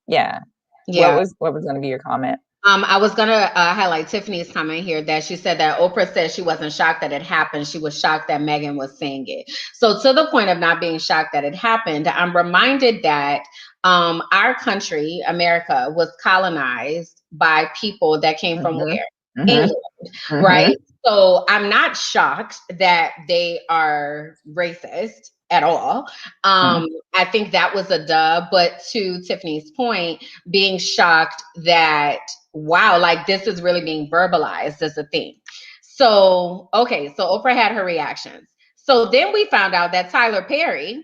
Speaker 2: yeah.
Speaker 1: Yeah.
Speaker 2: What was going to be your comment?
Speaker 1: I was gonna highlight Tiffany's comment here that she said that Oprah said she wasn't shocked that it happened. She was shocked that Megan was saying it. So to the point of not being shocked that it happened, I'm reminded that our country, America, was colonized by people that came from
Speaker 2: Mm-hmm.
Speaker 1: where?
Speaker 2: Mm-hmm.
Speaker 1: England,
Speaker 2: Mm-hmm.
Speaker 1: right? So I'm not shocked that they are racist at all. I think that was a dub, but to Tiffany's point, being shocked that wow, like this is really being verbalized as a thing. So, okay, so Oprah had her reactions. So then we found out that Tyler Perry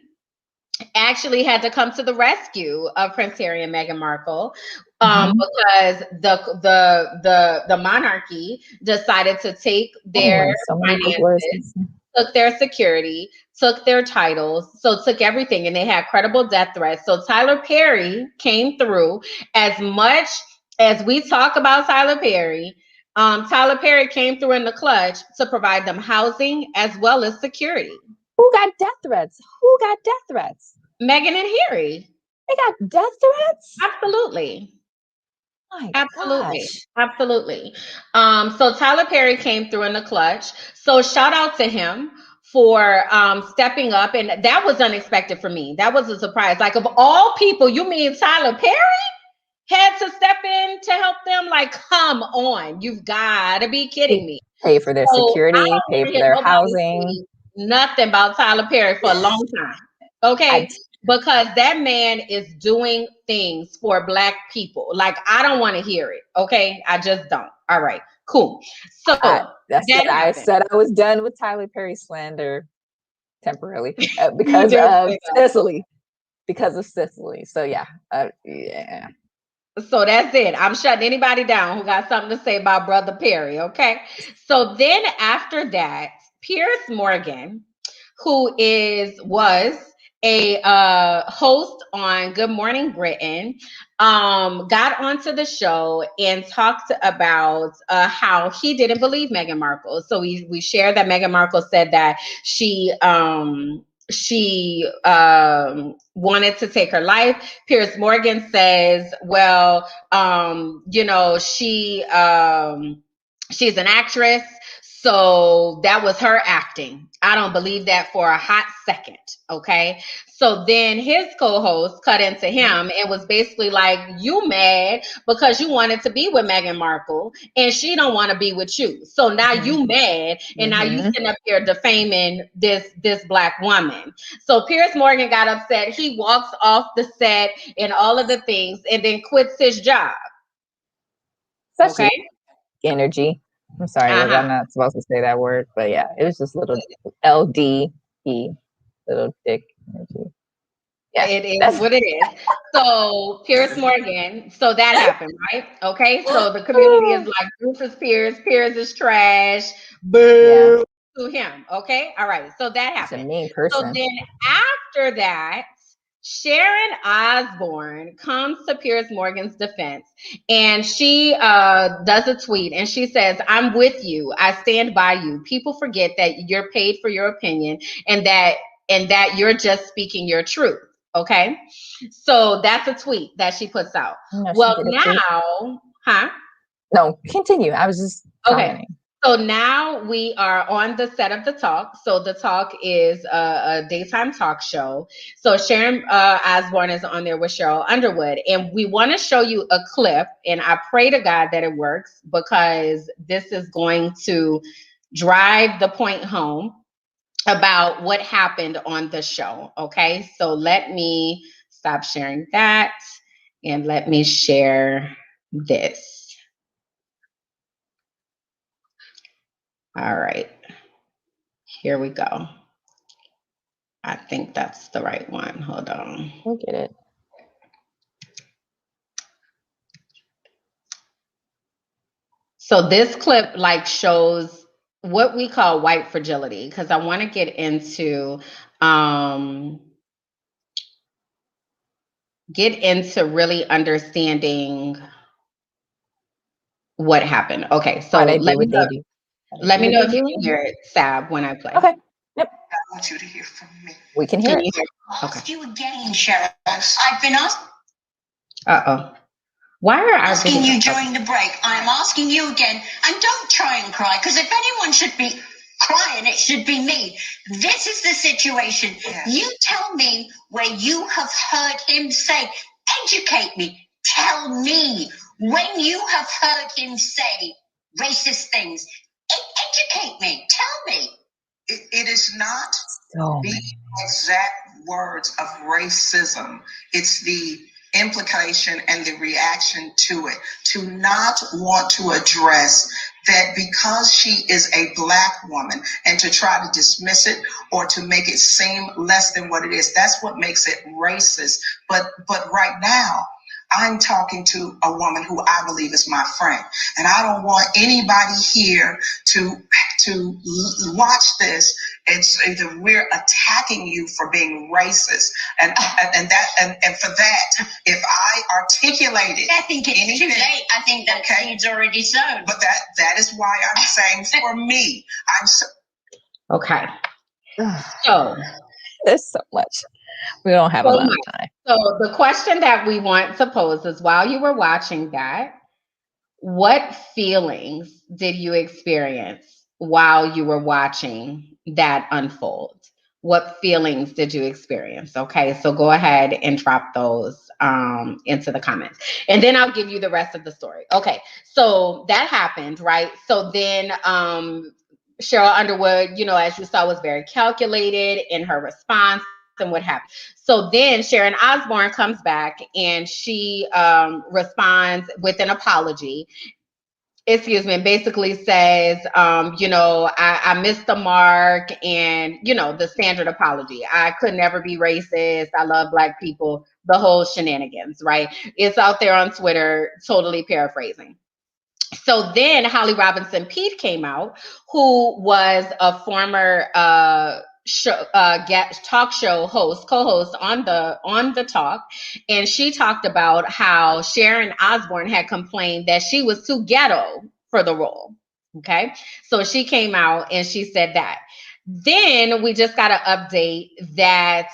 Speaker 1: actually had to come to the rescue of Prince Harry and Meghan Markle because the monarchy decided to take their
Speaker 2: Oh, so many big words.
Speaker 1: finances, took their security, took their titles, so took everything, and they had credible death threats. So Tyler Perry came through. As much as we talk about Tyler Perry, Tyler Perry came through in the clutch to provide them housing as well as security.
Speaker 2: Who got death threats? Who got death threats?
Speaker 1: Meghan and Harry.
Speaker 2: They got death threats?
Speaker 1: Absolutely.
Speaker 2: My
Speaker 1: Absolutely.
Speaker 2: gosh.
Speaker 1: Absolutely. So Tyler Perry came through in the clutch. So shout out to him for stepping up. And that was unexpected for me. That was a surprise. Like, of all people, you mean Tyler Perry had to step in to help them? Like, come on. You've got to be kidding me.
Speaker 2: Pay for their
Speaker 1: So I
Speaker 2: security,
Speaker 1: don't
Speaker 2: pay
Speaker 1: want to
Speaker 2: for
Speaker 1: hear
Speaker 2: their
Speaker 1: nobody
Speaker 2: housing.
Speaker 1: say nothing about Tyler Perry for a long time. Okay. Because that man is doing things for Black people. Like, I don't want to hear it. Okay. I just don't. All right. Cool. So
Speaker 2: That's
Speaker 1: that
Speaker 2: it. I
Speaker 1: happened.
Speaker 2: said I was done with Tyler Perry slander temporarily
Speaker 1: You
Speaker 2: because
Speaker 1: did
Speaker 2: of
Speaker 1: say that.
Speaker 2: Sicily. Because of Sicily. So yeah. Yeah.
Speaker 1: So that's it. I'm shutting anybody down who got something to say about Brother Perry. Okay. So then after that, Pierce Morgan, who was a host on Good Morning Britain, got onto the show and talked about how he didn't believe Meghan Markle. So we shared that Meghan Markle said that she wanted to take her life. Pierce Morgan says, well, she's an actress, so that was her acting. I don't believe that for a hot second. Okay. So then his co-host cut into him and was basically like, you mad because you wanted to be with Meghan Markle and she don't want to be with you. So now you mad and now you sitting up here defaming this Black woman. So Pierce Morgan got upset. He walks off the set and all of the things and then quits his job.
Speaker 2: Such
Speaker 1: Okay.
Speaker 2: energy. I'm sorry, I'm not supposed to say that word, but yeah, it was just little LDE, little dick energy. Yeah,
Speaker 1: it is what it is. So Pierce Morgan, so that happened, right? Okay, so the community is like, Rufus Pierce, Pierce is trash, boo to him. Okay, all right, so that
Speaker 2: He's a
Speaker 1: happened.
Speaker 2: mean
Speaker 1: So
Speaker 2: person.
Speaker 1: then after that, Sharon Osbourne comes to Piers Morgan's defense, and she does a tweet, and she says, "I'm with you. I stand by you. People forget that you're paid for your opinion, and that you're just speaking your truth." Okay, so that's a tweet that she puts out.
Speaker 2: No,
Speaker 1: Well, now, huh?
Speaker 2: No, continue. I was just commenting.
Speaker 1: Okay. So now we are on the set of The Talk. So The Talk is a daytime talk show. So Sharon Osbourne is on there with Cheryl Underwood. And we want to show you a clip. And I pray to God that it works, because this is going to drive the point home about what happened on the show. Okay. So let me stop sharing that and let me share this. All right, here we go. I think that's the right one. Hold on.
Speaker 2: We'll get it.
Speaker 1: So this clip like shows what we call white fragility, because I want to get into really understanding what happened. Okay, so let me know if you can hear it, Sab, when I play.
Speaker 2: Okay. Yep.
Speaker 3: I want you to hear from me.
Speaker 2: We can hear it.
Speaker 3: I'll ask you again, Sharon. I've been asking.
Speaker 1: Why are I
Speaker 3: asking you during the break? I'm asking you again, and don't try and cry, because if anyone should be crying, it should be me. This is the situation. Yes. You tell me where you have heard him say, educate me, tell me when you have heard him say racist things. Educate me, tell me. It is not the exact words of racism. It's the implication and the reaction to it. To not want to address that because she is a Black woman, and to try to dismiss it or to make it seem less than what it is. That's what makes it racist. But right now, I'm talking to a woman who I believe is my friend, and I don't want anybody here to watch this and say that we're attacking you for being racist, and for that, if I articulated, I think it's anything, too late. I think that seed's already sown. But that is why I'm saying for me,
Speaker 1: okay. So
Speaker 2: there's so much. We don't have a lot of time.
Speaker 1: So the question that we want to pose is, while you were watching that, what feelings did you experience while you were watching that unfold? What feelings did you experience? Okay, so go ahead and drop those into the comments, and then I'll give you the rest of the story. Okay, so that happened, right? So then Cheryl Underwood, as you saw, was very calculated in her response and what happened. So then Sharon Osbourne comes back and she responds with an apology. And basically says, I missed the mark, and, the standard apology. I could never be racist. I love Black people, the whole shenanigans, right? It's out there on Twitter, totally paraphrasing. So then Holly Robinson Peete came out, who was a former talk show co-host on the Talk, and she talked about how Sharon Osbourne had complained that she was too ghetto for the role. Okay, so she came out and she said that. Then we just got an update that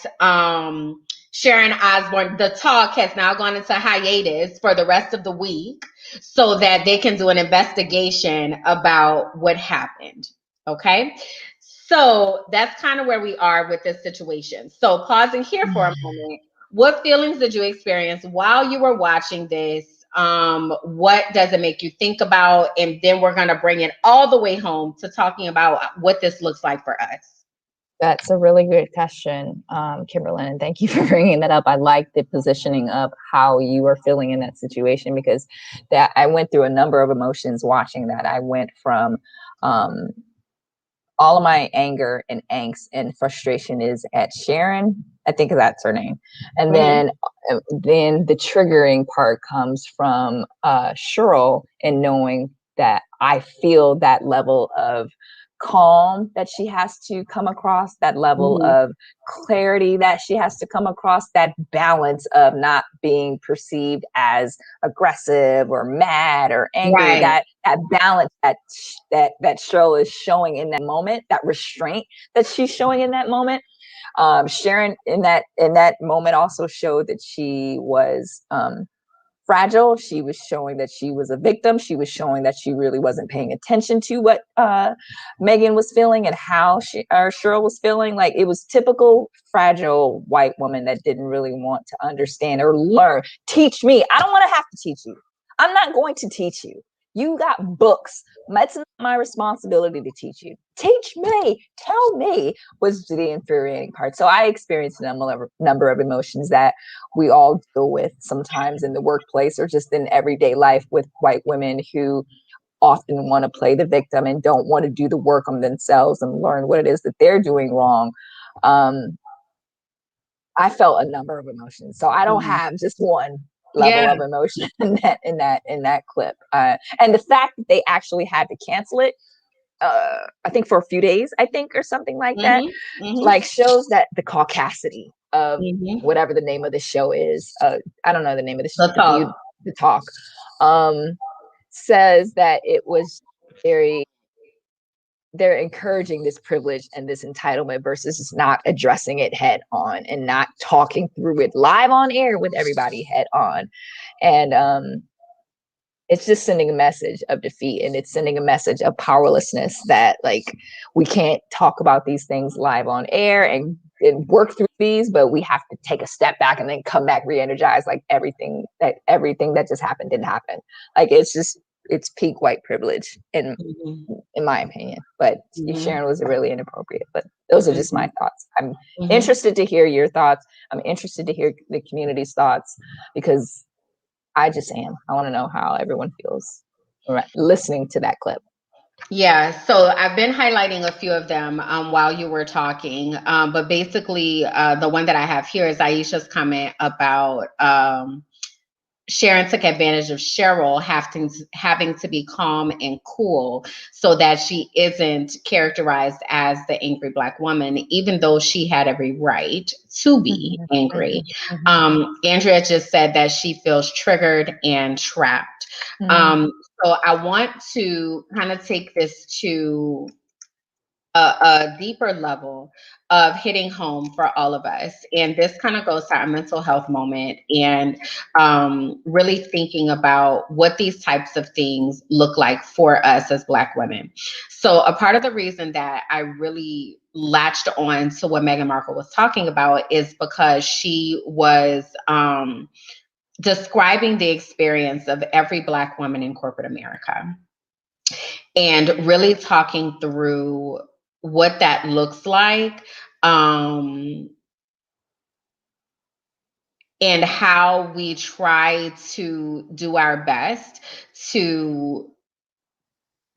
Speaker 1: Sharon Osbourne, the Talk has now gone into hiatus for the rest of the week, so that they can do an investigation about what happened. Okay. So that's kind of where we are with this situation. So pausing here for a moment, what feelings did you experience while you were watching this? What does it make you think about? And then we're going to bring it all the way home to talking about what this looks like for us.
Speaker 2: That's a really good question, Kimberland, and thank you for bringing that up. I like the positioning of how you are feeling in that situation, because that I went through a number of emotions watching that. I went from all of my anger and angst and frustration is at Sharon, I think that's her name, and then the triggering part comes from Cheryl, and knowing that I feel that level of calm that she has to come across, that level of clarity that she has to come across, that balance of not being perceived as aggressive or mad or angry,
Speaker 1: Right.
Speaker 2: that balance that Cheryl is showing in that moment, that restraint that she's showing in that moment. Sharon in that moment also showed that she was fragile. She was showing that she was a victim. She was showing that she really wasn't paying attention to what Megan was feeling and how Cheryl was feeling. Like, it was typical fragile white woman that didn't really want to understand or learn. Teach me. I don't want to have to teach you. I'm not going to teach you. You got books. It's not my responsibility to teach you. Teach me. Tell me, was the infuriating part. So I experienced a number of emotions that we all deal with sometimes in the workplace or just in everyday life with white women who often want to play the victim and don't want to do the work on themselves and learn what it is that they're doing wrong. I felt a number of emotions. So I don't have just one level of emotion in that clip. And the fact that they actually had to cancel it, I think for a few days, or something like that, like, shows that the caucasity of whatever the name of the show is. I don't know the name of the show. The Talk. Says that it was they're encouraging this privilege and this entitlement versus just not addressing it head on and not talking through it live on air with everybody head on. And it's just sending a message of defeat, and it's sending a message of powerlessness that, like, we can't talk about these things live on air and work through these, but we have to take a step back and then come back re-energized, like everything that just happened didn't happen. Like, it's peak white privilege in my opinion. But Sharon was really inappropriate. But those are just my thoughts. I'm interested to hear your thoughts. I'm interested to hear the community's thoughts, because I just am. I want to know how everyone feels listening to that clip.
Speaker 1: Yeah, so I've been highlighting a few of them while you were talking, but basically the one that I have here is Aisha's comment about Sharon took advantage of Cheryl having to be calm and cool so that she isn't characterized as the angry Black woman, even though she had every right to be angry. Andrea just said that she feels triggered and trapped. So I want to kind of take this to a deeper level of hitting home for all of us. And this kind of goes to our mental health moment and really thinking about what these types of things look like for us as Black women. So a part of the reason that I really latched on to what Meghan Markle was talking about is because she was describing the experience of every Black woman in corporate America and really talking through what that looks like, and how we try to do our best to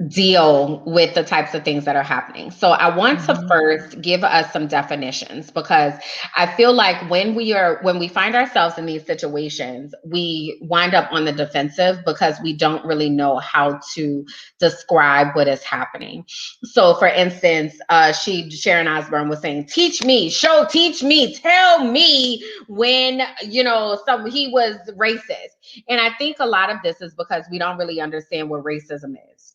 Speaker 1: deal with the types of things that are happening. So I want to first give us some definitions, because I feel like when we find ourselves in these situations, we wind up on the defensive because we don't really know how to describe what is happening. So for instance, Sharon Osbourne was saying, teach me, tell me when, he was racist. And I think a lot of this is because we don't really understand what racism is.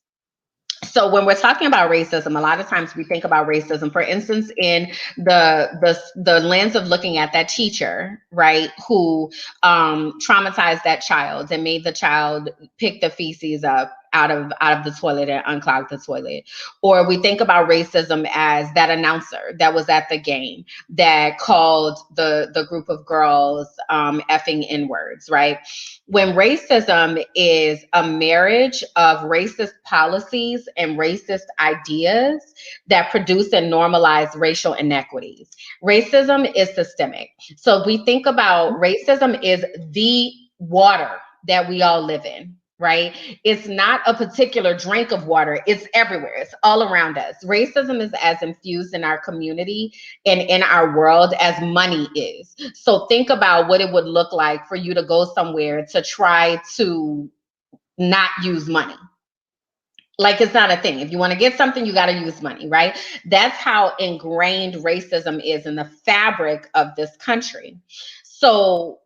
Speaker 1: So when we're talking about racism, a lot of times we think about racism, for instance, in the lens of looking at that teacher, right, who traumatized that child and made the child pick the feces up out of the toilet and unclog the toilet. Or we think about racism as that announcer that was at the game that called the group of girls effing N-words, right? When racism is a marriage of racist policies and racist ideas that produce and normalize racial inequities. Racism is systemic. So we think about racism is the water that we all live in, right? It's not a particular drink of water. It's everywhere. It's all around us. Racism is as infused in our community and in our world as money is. So think about what it would look like for you to go somewhere to try to not use money. Like it's not a thing. If you want to get something, you got to use money, right? That's how ingrained racism is in the fabric of this country. So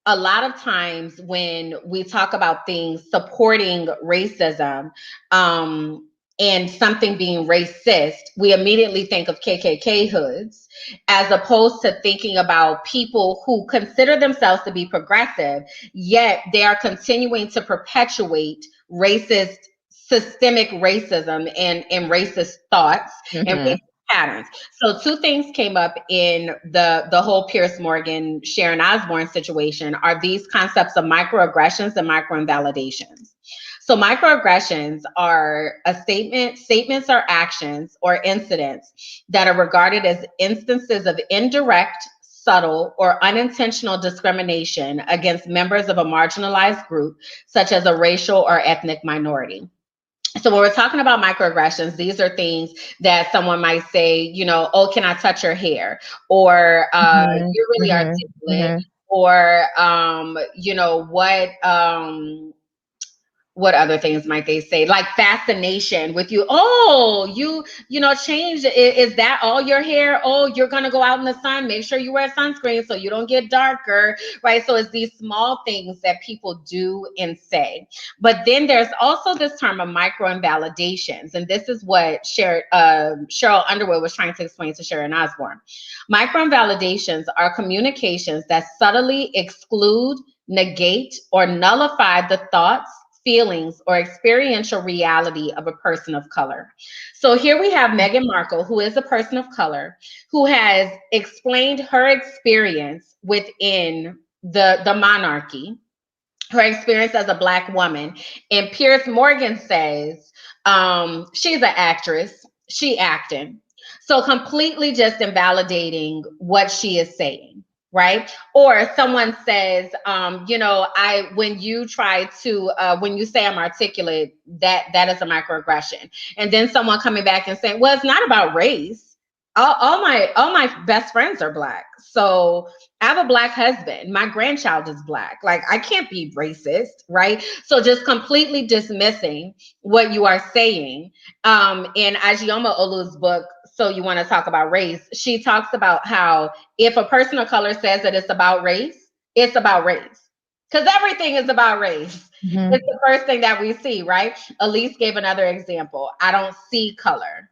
Speaker 1: a lot of times when we talk about things supporting racism, and something being racist, we immediately think of KKK hoods, as opposed to thinking about people who consider themselves to be progressive, yet they are continuing to perpetuate racist, systemic racism and racist thoughts and
Speaker 2: Mm-hmm.
Speaker 1: racist patterns. So two things came up in the whole Pierce Morgan, Sharon Osbourne situation are these concepts of microaggressions and microinvalidations. So microaggressions are statements or actions or incidents that are regarded as instances of indirect, subtle, or unintentional discrimination against members of a marginalized group, such as a racial or ethnic minority. So when we're talking about microaggressions, these are things that someone might say, oh, can I touch your hair? Or
Speaker 2: Mm-hmm.
Speaker 1: you're really articulate.
Speaker 2: Mm-hmm.
Speaker 1: Or what other things might they say, like fascination with you? Oh, change. Is that all your hair? Oh, you're gonna go out in the sun, make sure you wear sunscreen so you don't get darker, right? So it's these small things that people do and say. But then there's also this term of microinvalidations, and this is what Cheryl Underwood was trying to explain to Sharon Osbourne. Microinvalidations are communications that subtly exclude, negate, or nullify the thoughts, feelings, or experiential reality of a person of color. So here we have Meghan Markle, who is a person of color, who has explained her experience within the monarchy, her experience as a Black woman. And Piers Morgan says she's an actress, she acting. So completely just invalidating what she is saying, right? Or someone says, when you try to, when you say I'm articulate, that is a microaggression. And then someone coming back and saying, well, it's not about race. All my best friends are Black. So I have a Black husband. My grandchild is Black. Like, I can't be racist, right? So just completely dismissing what you are saying. In Ajioma Olu's book, So You Want to Talk About Race, she talks about how if a person of color says that it's about race, it's about race. Because everything is about race.
Speaker 2: Mm-hmm.
Speaker 1: It's the first thing that we see, right? Elise gave another example. I don't see color.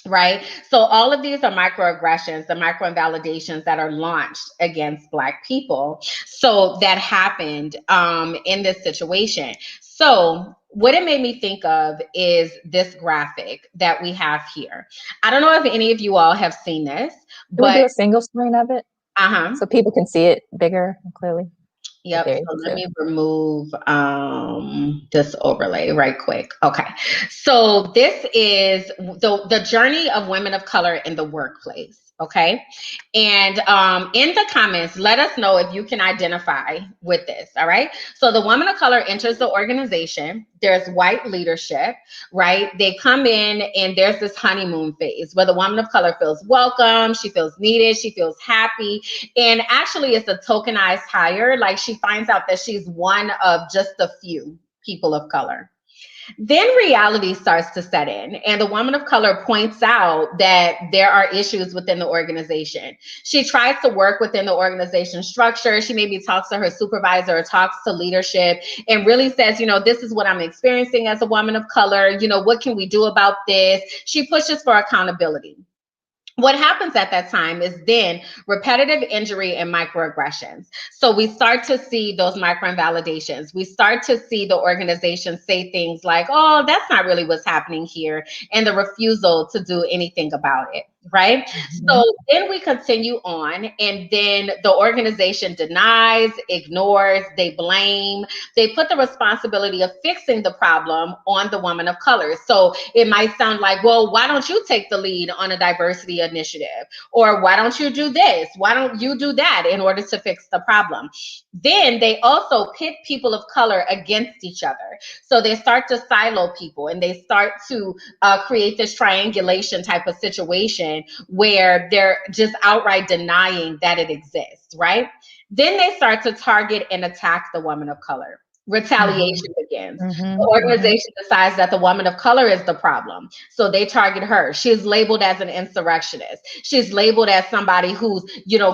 Speaker 1: Right. So all of these are microaggressions, the microinvalidations that are launched against Black people. So that happened in this situation. So what it made me think of is this graphic that we have here. I don't know if any of you all have seen this,
Speaker 2: Can we
Speaker 1: but
Speaker 2: do a single screen of it so people can see it bigger and clearly?
Speaker 1: Yep. So let me remove this overlay right quick. Okay. So this is the journey of women of color in the workplace. Okay. And in the comments, let us know if you can identify with this. All right. So the woman of color enters the organization. There's white leadership, right? They come in and there's this honeymoon phase where the woman of color feels welcome. She feels needed. She feels happy. And actually it's a tokenized hire. Like, she finds out that she's one of just a few people of color. Then reality starts to set in, and the woman of color points out that there are issues within the organization. She tries to work within the organization structure. She maybe talks to her supervisor or talks to leadership and really says, this is what I'm experiencing as a woman of color. What can we do about this? She pushes for accountability. What happens at that time is then repetitive injury and microaggressions. So we start to see those microinvalidations. We start to see the organization say things like, oh, that's not really what's happening here, and the refusal to do anything about it, right? Mm-hmm. So then we continue on, and then the organization denies, ignores, they blame, they put the responsibility of fixing the problem on the woman of color. So it might sound like, well, why don't you take the lead on a diversity initiative? Or why don't you do this? Why don't you do that in order to fix the problem? Then they also pit people of color against each other. So they start to silo people, and they start to create this triangulation type of situation where they're just outright denying that it exists, right? Then they start to target and attack the woman of color. retaliation begins.
Speaker 2: Mm-hmm.
Speaker 1: The organization decides that the woman of color is the problem. So they target her. She's labeled as an insurrectionist. She's labeled as somebody who's,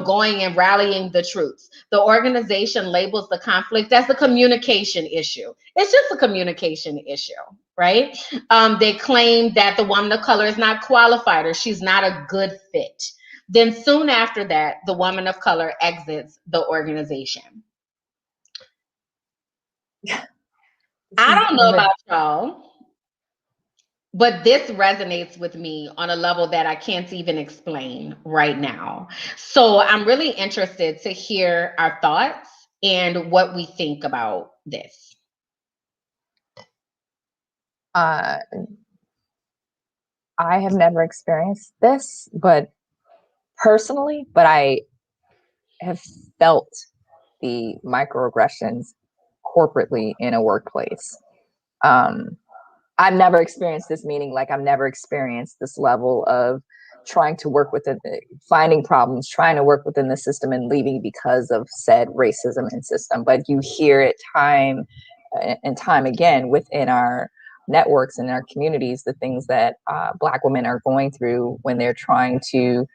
Speaker 1: going and rallying the troops. The organization labels the conflict as a communication issue. It's just a communication issue, right? They claim that the woman of color is not qualified or she's not a good fit. Then soon after that, the woman of color exits the organization. I don't know about y'all, but this resonates with me on a level that I can't even explain right now. So I'm really interested to hear our thoughts and what we think about this.
Speaker 2: I have never experienced this, but I have felt the microaggressions corporately in a workplace. I've never experienced this, meaning like I've never experienced this level of trying to work within, finding problems, trying to work within the system and leaving because of said racism and system. But you hear it time and time again within our networks and our communities, the things that Black women are going through when they're trying to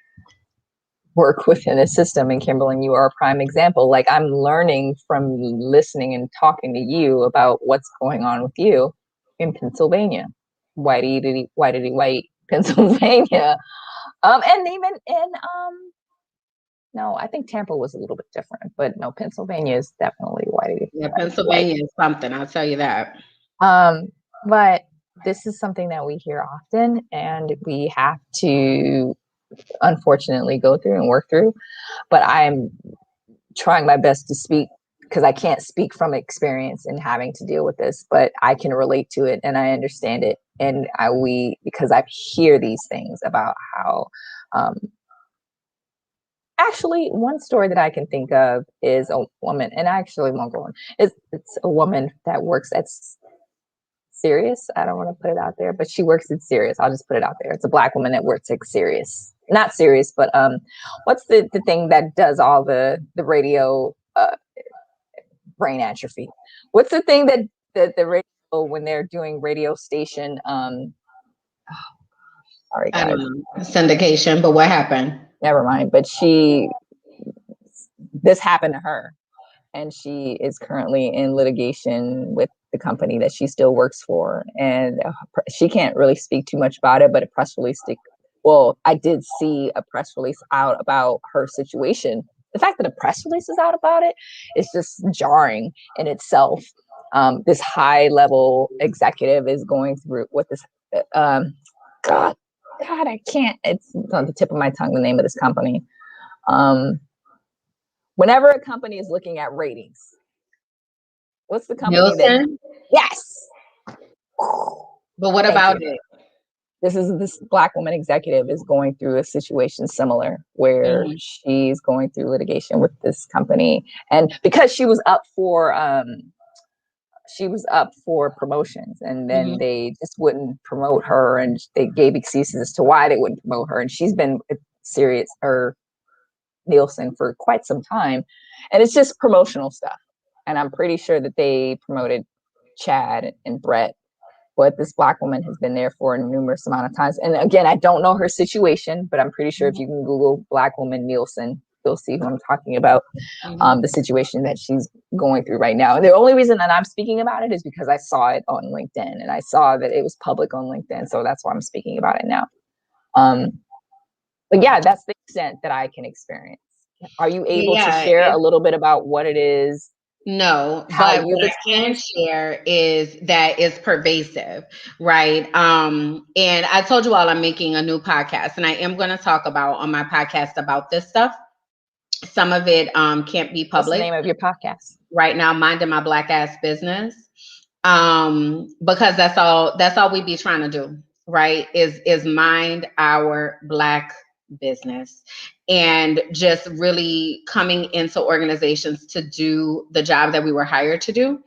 Speaker 2: work within a system. And Kimberland, you are a prime example. Like, I'm learning from listening and talking to you about what's going on with you in Pennsylvania, whitey Pennsylvania. And even in no, I think Tampa was a little bit different, but no, Pennsylvania is definitely whitey.
Speaker 1: Yeah, Pennsylvania is something, I'll tell you that.
Speaker 2: But this is something that we hear often, and we have to unfortunately go through and work through. But I'm trying my best to speak, because I can't speak from experience in having to deal with this, but I can relate to it and I understand it. And because I hear these things about how, actually, one story that I can think of is a woman, and I actually won't go on. It's a woman that works at Sirius. I don't want to put it out there, but she works at Sirius. I'll just put it out there. It's a Black woman that works at Sirius. Not Sirius, but what's the thing that does all the radio brain atrophy? What's the thing that the radio, when they're doing radio station? Sorry, guys.
Speaker 1: I don't know. Syndication, but what happened?
Speaker 2: Never mind. But this happened to her, and she is currently in litigation with the company that she still works for, and she can't really speak too much about it. But a press release, I did see a press release out about her situation. The fact that a press release is out about it is just jarring in itself. This high level executive is going through what this, God, I can't, it's on the tip of my tongue, the name of this company. Whenever a company is looking at ratings, what's the company
Speaker 1: Nielsen?
Speaker 2: Yes.
Speaker 1: But what about it?
Speaker 2: This Black woman executive is going through a situation similar where she's going through litigation with this company, and because she was up for promotions, and then they just wouldn't promote her, and they gave excuses as to why they wouldn't promote her, and she's been serious or Nielsen for quite some time, and it's just promotional stuff. And I'm pretty sure that they promoted Chad and Brett, but this Black woman has been there for a numerous amount of times. And again, I don't know her situation, but I'm pretty sure if you can Google Black woman Nielsen, you'll see who I'm talking about, the situation that she's going through right now. And the only reason that I'm speaking about it is because I saw it on LinkedIn, and I saw that it was public on LinkedIn. So that's why I'm speaking about it now. But yeah, that's the extent that I can experience. Are you able to share a little bit about what it is?
Speaker 1: No, but what I can share is that it's pervasive, right? And I told you all I'm making a new podcast, and I am going to talk about on my podcast about this stuff. Some of it can't be public.
Speaker 2: What's the name of your podcast?
Speaker 1: Right now, Minding My Black Ass Business. Because that's all we be trying to do, right? Is mind our Black business, and just really coming into organizations to do the job that we were hired to do.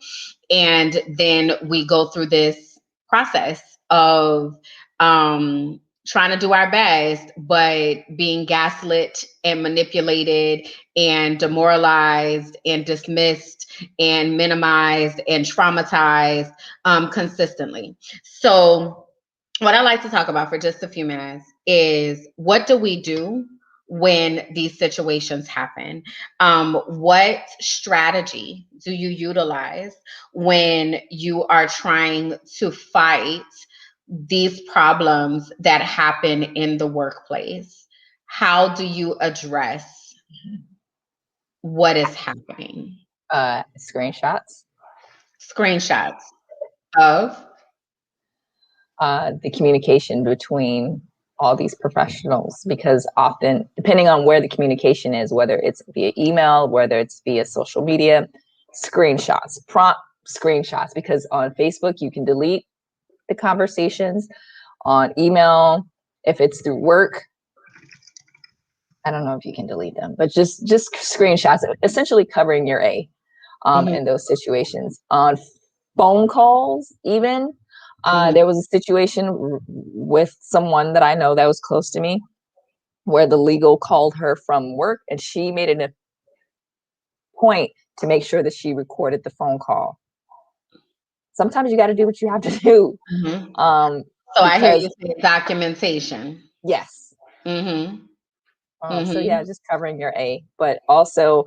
Speaker 1: And then we go through this process of trying to do our best, but being gaslit and manipulated and demoralized and dismissed and minimized and traumatized consistently. So, what I like to talk about for just a few minutes is, what do we do when these situations happen? What strategy do you utilize when you are trying to fight these problems that happen in the workplace? How do you address what is happening?
Speaker 2: Screenshots.
Speaker 1: Screenshots of
Speaker 2: The communication between all these professionals, because often, depending on where the communication is, whether it's via email, whether it's via social media, screenshots, prompt screenshots, because on Facebook, you can delete the conversations. On email, if it's through work, I don't know if you can delete them, but just screenshots, essentially covering your A in those situations. On phone calls, even, there was a situation with someone that I know that was close to me, where the legal called her from work, and she made it a point to make sure that she recorded the phone call. Sometimes you got to do what you have to do.
Speaker 1: So I hear you say documentation.
Speaker 2: Yes.
Speaker 1: Mm-hmm.
Speaker 2: So yeah, just covering your A, but also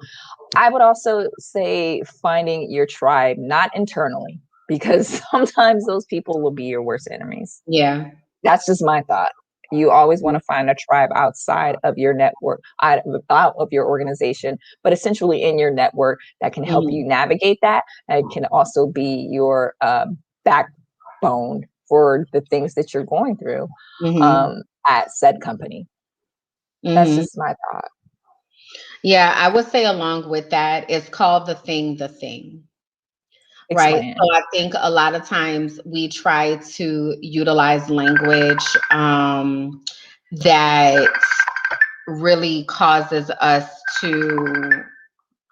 Speaker 2: I would also say finding your tribe, not internally, because sometimes those people will be your worst enemies.
Speaker 1: Yeah.
Speaker 2: That's just my thought. You always want to find a tribe outside of your network, out of your organization, but essentially in your network that can help you navigate that. And can also be your backbone for the things that you're going through at said company. That's just my thought.
Speaker 1: Yeah, I would say along with that, it's called the thing.
Speaker 2: Explain.
Speaker 1: Right. So I think a lot of times we try to utilize language that really causes us to,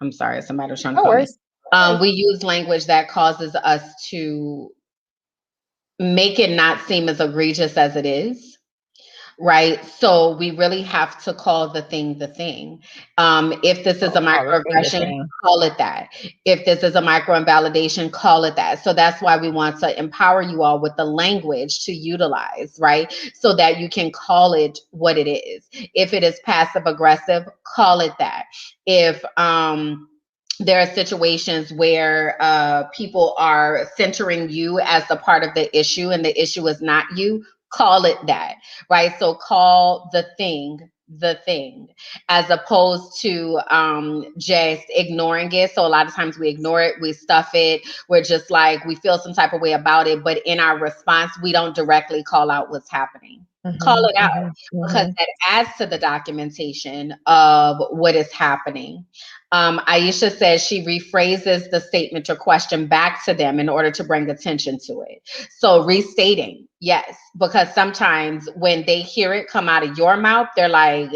Speaker 1: I'm sorry, somebody was trying to call me. We use language that causes us to make it not seem as egregious as it is. Right. So we really have to call the thing the thing. If this is a microaggression, call it that. If this is a micro invalidation, call it that. So that's why we want to empower you all with the language to utilize, right? So that you can call it what it is. If it is passive aggressive, call it that. If there are situations where people are centering you as a part of the issue and the issue is not you, call it that, right? So call the thing, as opposed to just ignoring it. So a lot of times we ignore it, we stuff it, we're just like, we feel some type of way about it, but in our response, we don't directly call out what's happening. Call it out, because that adds to the documentation of what is happening. Aisha says she rephrases the statement or question back to them in order to bring attention to it. So restating, yes, because sometimes when they hear it come out of your mouth, they're like,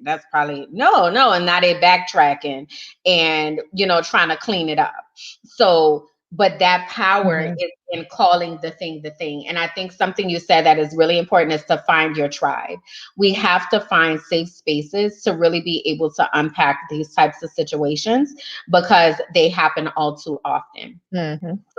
Speaker 1: that's probably no, and now they're backtracking and, trying to clean it up. So, but that power is in calling the thing. And I think something you said that is really important is to find your tribe. We have to find safe spaces to really be able to unpack these types of situations, because they happen all too often.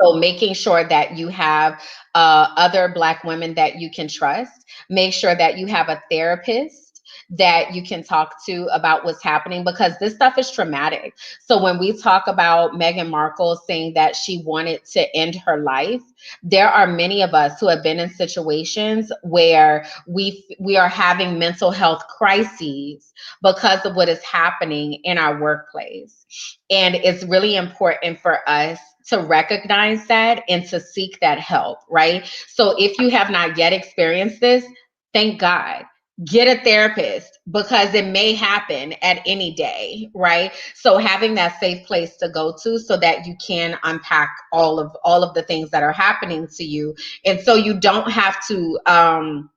Speaker 1: So making sure that you have other Black women that you can trust, make sure that you have a therapist that you can talk to about what's happening, because this stuff is traumatic. So when we talk about Meghan Markle saying that she wanted to end her life, there are many of us who have been in situations where we are having mental health crises because of what is happening in our workplace. And it's really important for us to recognize that and to seek that help, right? So if you have not yet experienced this, thank God. Get a therapist, because it may happen at any day, right? So having that safe place to go to so that you can unpack all of the things that are happening to you. And so you don't have to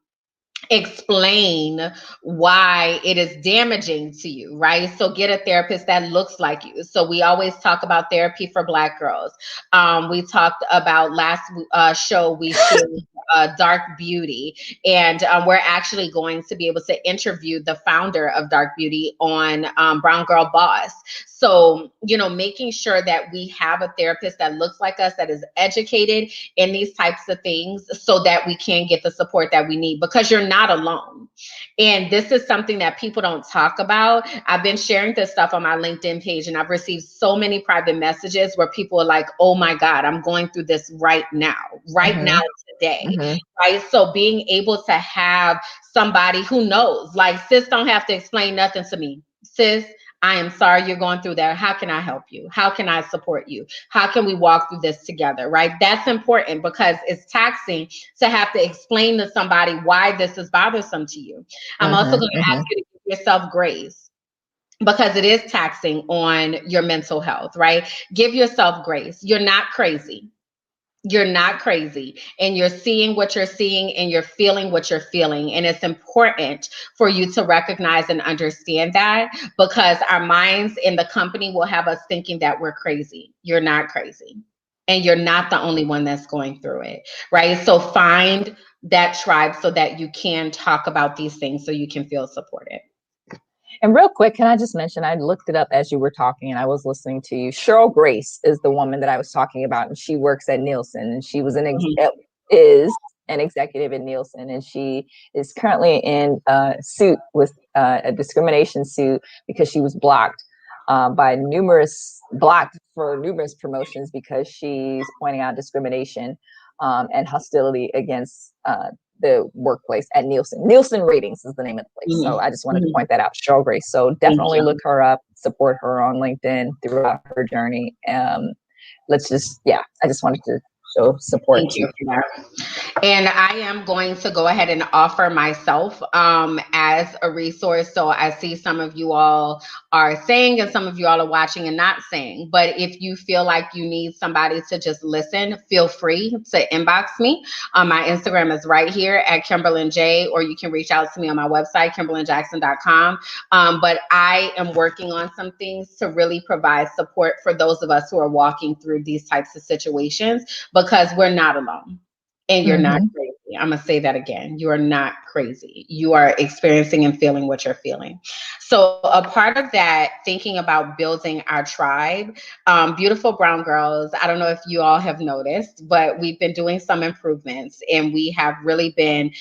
Speaker 1: explain why it is damaging to you, right? So get a therapist that looks like you. So we always talk about therapy for Black girls. We talked about last show, we shared Dark Beauty. And we're actually going to be able to interview the founder of Dark Beauty on Brown Girl Boss. So, you know, making sure that we have a therapist that looks like us, that is educated in these types of things, so that we can get the support that we need, because you're not alone. And this is something that people don't talk about. I've been sharing this stuff on my LinkedIn page, and I've received so many private messages where people are like, oh my God, I'm going through this right now, today. Right. So being able to have somebody who knows, like, sis don't have to explain nothing to me. Sis, I am sorry you're going through that. How can I help you? How can I support you? How can we walk through this together? Right. That's important, because it's taxing to have to explain to somebody why this is bothersome to you. I'm also going to ask you to give yourself grace, because it is taxing on your mental health, right? Give yourself grace. You're not crazy. You're not crazy, and you're seeing what you're seeing, and you're feeling what you're feeling. And it's important for you to recognize and understand that, because our minds in the company will have us thinking that we're crazy. You're not crazy, and you're not the only one that's going through it, right? So find that tribe so that you can talk about these things, so you can feel supported.
Speaker 2: And real quick, can I just mention, I looked it up as you were talking and I was listening to you. Cheryl Grace is the woman that I was talking about, and she works at Nielsen, and she was is an executive at Nielsen, and she is currently in a suit with a discrimination suit because she was blocked for numerous promotions, because she's pointing out discrimination and hostility against the workplace at Nielsen. Nielsen Ratings is the name of the place. So I just wanted to point that out. Cheryl Grace. So definitely look her up, support her on LinkedIn throughout her journey. I just wanted to show support.
Speaker 1: Thank you for that. And I am going to go ahead and offer myself as a resource. So I see some of you all are saying, and some of you all are watching and not saying. But if you feel like you need somebody to just listen, feel free to inbox me. My Instagram is right here at Kimberland J, or you can reach out to me on my website, KimberlandJackson.com. But I am working on some things to really provide support for those of us who are walking through these types of situations, because we're not alone. And you're not crazy. I'm going to say that again. You are not crazy. You are experiencing and feeling what you're feeling. So a part of that, thinking about building our tribe, Beautiful Brown Girls, I don't know if you all have noticed, but we've been doing some improvements, and we have really been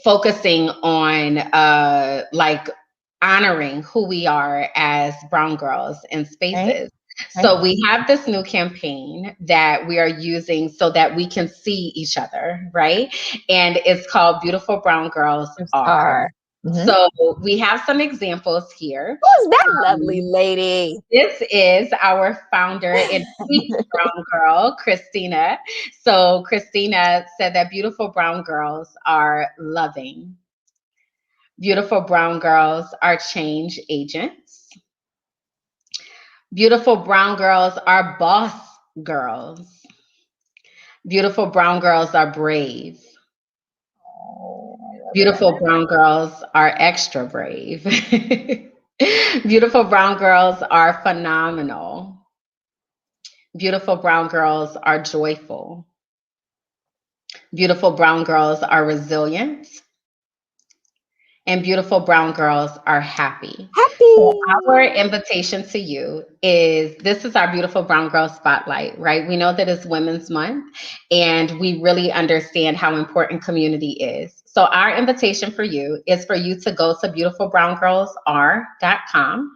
Speaker 1: focusing on like honoring who we are as brown girls in spaces. So we have this new campaign that we are using so that we can see each other, right? And it's called Beautiful Brown Girls Are. So we have some examples here.
Speaker 2: Who's that lovely lady?
Speaker 1: This is our founder and sweet brown girl, Christina. So Christina said that beautiful brown girls are loving. Beautiful brown girls are change agents. Beautiful brown girls are boss girls. Beautiful brown girls are brave. Beautiful brown girls are extra brave. Beautiful brown girls are phenomenal. Beautiful brown girls are joyful. Beautiful brown girls are resilient. And beautiful brown girls are happy. So our invitation to you is, this is our Beautiful Brown Girl Spotlight, right? We know that it's Women's Month, and we really understand how important community is. So our invitation for you is for you to go to beautifulbrowngirlsr.com.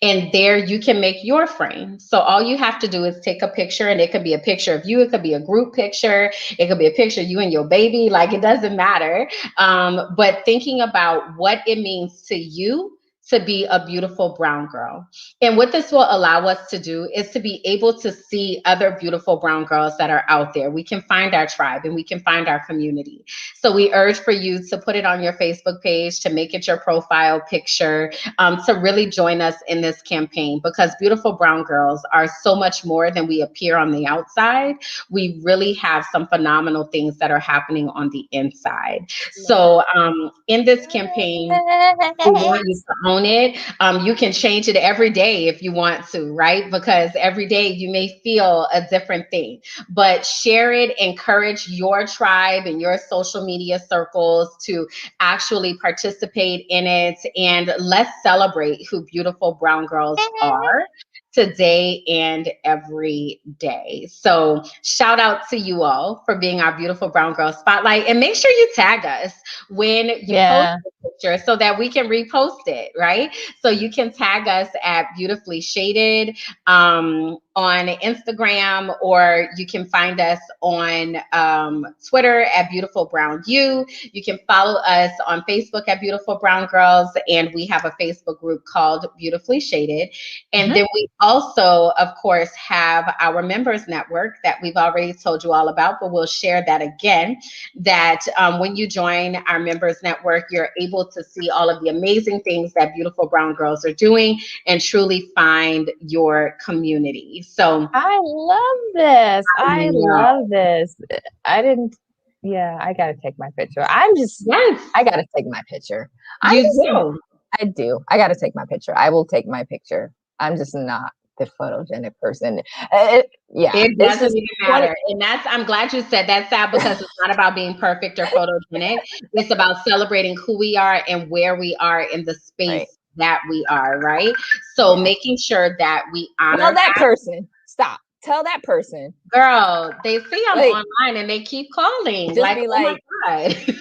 Speaker 1: And there you can make your frame. So all you have to do is take a picture, and it could be a picture of you. It could be a group picture. It could be a picture of you and your baby. Like, it doesn't matter. But thinking about what it means to you to be a beautiful brown girl. And what this will allow us to do is to be able to see other beautiful brown girls that are out there. We can find our tribe, and we can find our community. So we urge for you to put it on your Facebook page, to make it your profile picture, to really join us in this campaign, because beautiful brown girls are so much more than we appear on the outside. We really have some phenomenal things that are happening on the inside. So in this campaign, we want you to own it. You can change it every day if you want to, right? Because every day you may feel a different thing, but share it, encourage your tribe and your social media circles to actually participate in it. And let's celebrate who beautiful brown girls are today and every day. So shout out to you all for being our beautiful brown girl spotlight, and make sure you tag us when you post the picture so that we can repost it, right? So you can tag us at Beautifully Shaded on Instagram, or you can find us on Twitter at Beautiful Brown You. You can follow us on Facebook at Beautiful Brown Girls, and we have a Facebook group called Beautifully Shaded. And then we also, of course, have our members network that we've already told you all about, but we'll share that again, that when you join our members network, you're able to see all of the amazing things that Beautiful Brown Girls are doing and truly find your community. So
Speaker 2: I love this. I love this. I gotta take my picture. I gotta take my picture. I do. I gotta take my picture. I will take my picture. I'm just not the photogenic person.
Speaker 1: It doesn't even matter. And I'm glad you said that, Sab, because it's not about being perfect or photogenic. It's about celebrating who we are and where we are in the space that we are, right? So making sure that we honor
Speaker 2: that person. Stop. Tell that person.
Speaker 1: Girl, they see I'm online and they keep calling.
Speaker 2: Just like, be like,
Speaker 1: oh my God.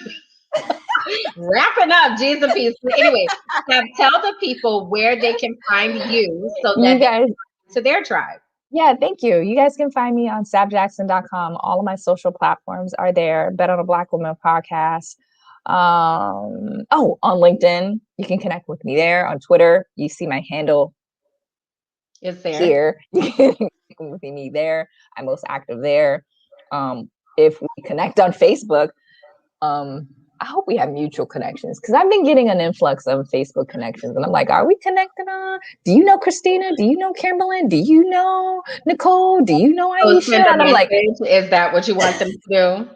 Speaker 1: Wrapping up, Jesus peace. Anyway, tell the people where they can find you so that they can to their tribe.
Speaker 2: Yeah, thank you. You guys can find me on sabjackson.com. All of my social platforms are there. Bet on a Black Woman podcast. On LinkedIn, you can connect with me there. On Twitter, you see my handle.
Speaker 1: It's there.
Speaker 2: Here. You can connect with me there. I'm most active there. If we connect on Facebook, I hope we have mutual connections, because I've been getting an influx of Facebook connections, and I'm like, are we connected on? Do you know Christina? Do you know Kimberland? Do you know Nicole? Do you know Aisha?
Speaker 1: And I'm like, is that what you want them to do?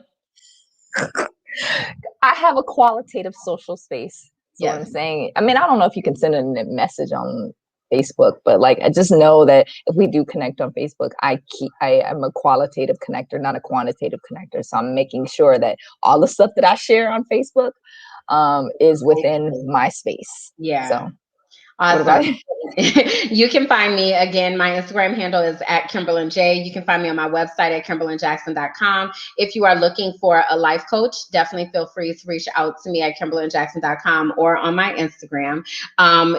Speaker 2: I have a qualitative social space. So what I'm saying, I mean, I don't know if you can send a message on Facebook, but like, I just know that if we do connect on Facebook, I am a qualitative connector, not a quantitative connector. So I'm making sure that all the stuff that I share on Facebook is within my space.
Speaker 1: Yeah.
Speaker 2: So
Speaker 1: awesome. You can find me again. My Instagram handle is at Kimberland J. You can find me on my website at KimberlandJackson.com. If you are looking for a life coach, definitely feel free to reach out to me at KimberlandJackson.com or on my Instagram.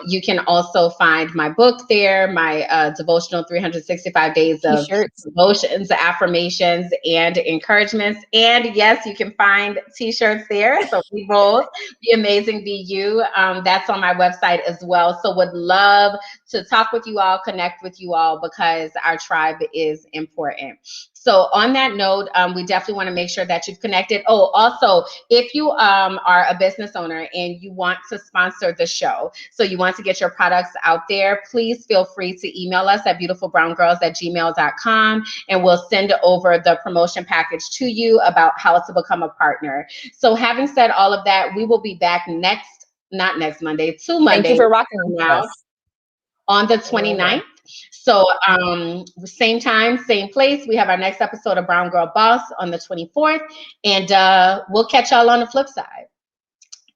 Speaker 1: You can also find my book there, my devotional 365 days of devotions, affirmations, and encouragements. And yes, you can find t-shirts there. So be bold, be amazing, be you. That's on my website as well. So would love to talk with you all, connect with you all, because our tribe is important. So on that note, we definitely want to make sure that you've connected. Oh, also, if you are a business owner and you want to sponsor the show, so you want to get your products out there, please feel free to email us at beautifulbrowngirls@gmail.com, and we'll send over the promotion package to you about how to become a partner. So having said all of that, we will be back not next Monday, 2 Mondays.
Speaker 2: Thank you for rocking
Speaker 1: now
Speaker 2: us.
Speaker 1: On the 29th. So same time, same place. We have our next episode of Brown Girl Boss on the 24th, and we'll catch y'all on the flip side.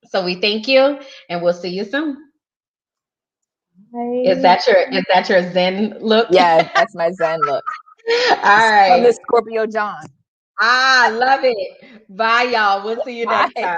Speaker 1: So we thank you, and we'll see you soon. Bye. Is that your Zen look?
Speaker 2: Yeah, that's my Zen look.
Speaker 1: All right.
Speaker 2: From the Scorpio John.
Speaker 1: Love it. Bye, y'all. We'll see you next time.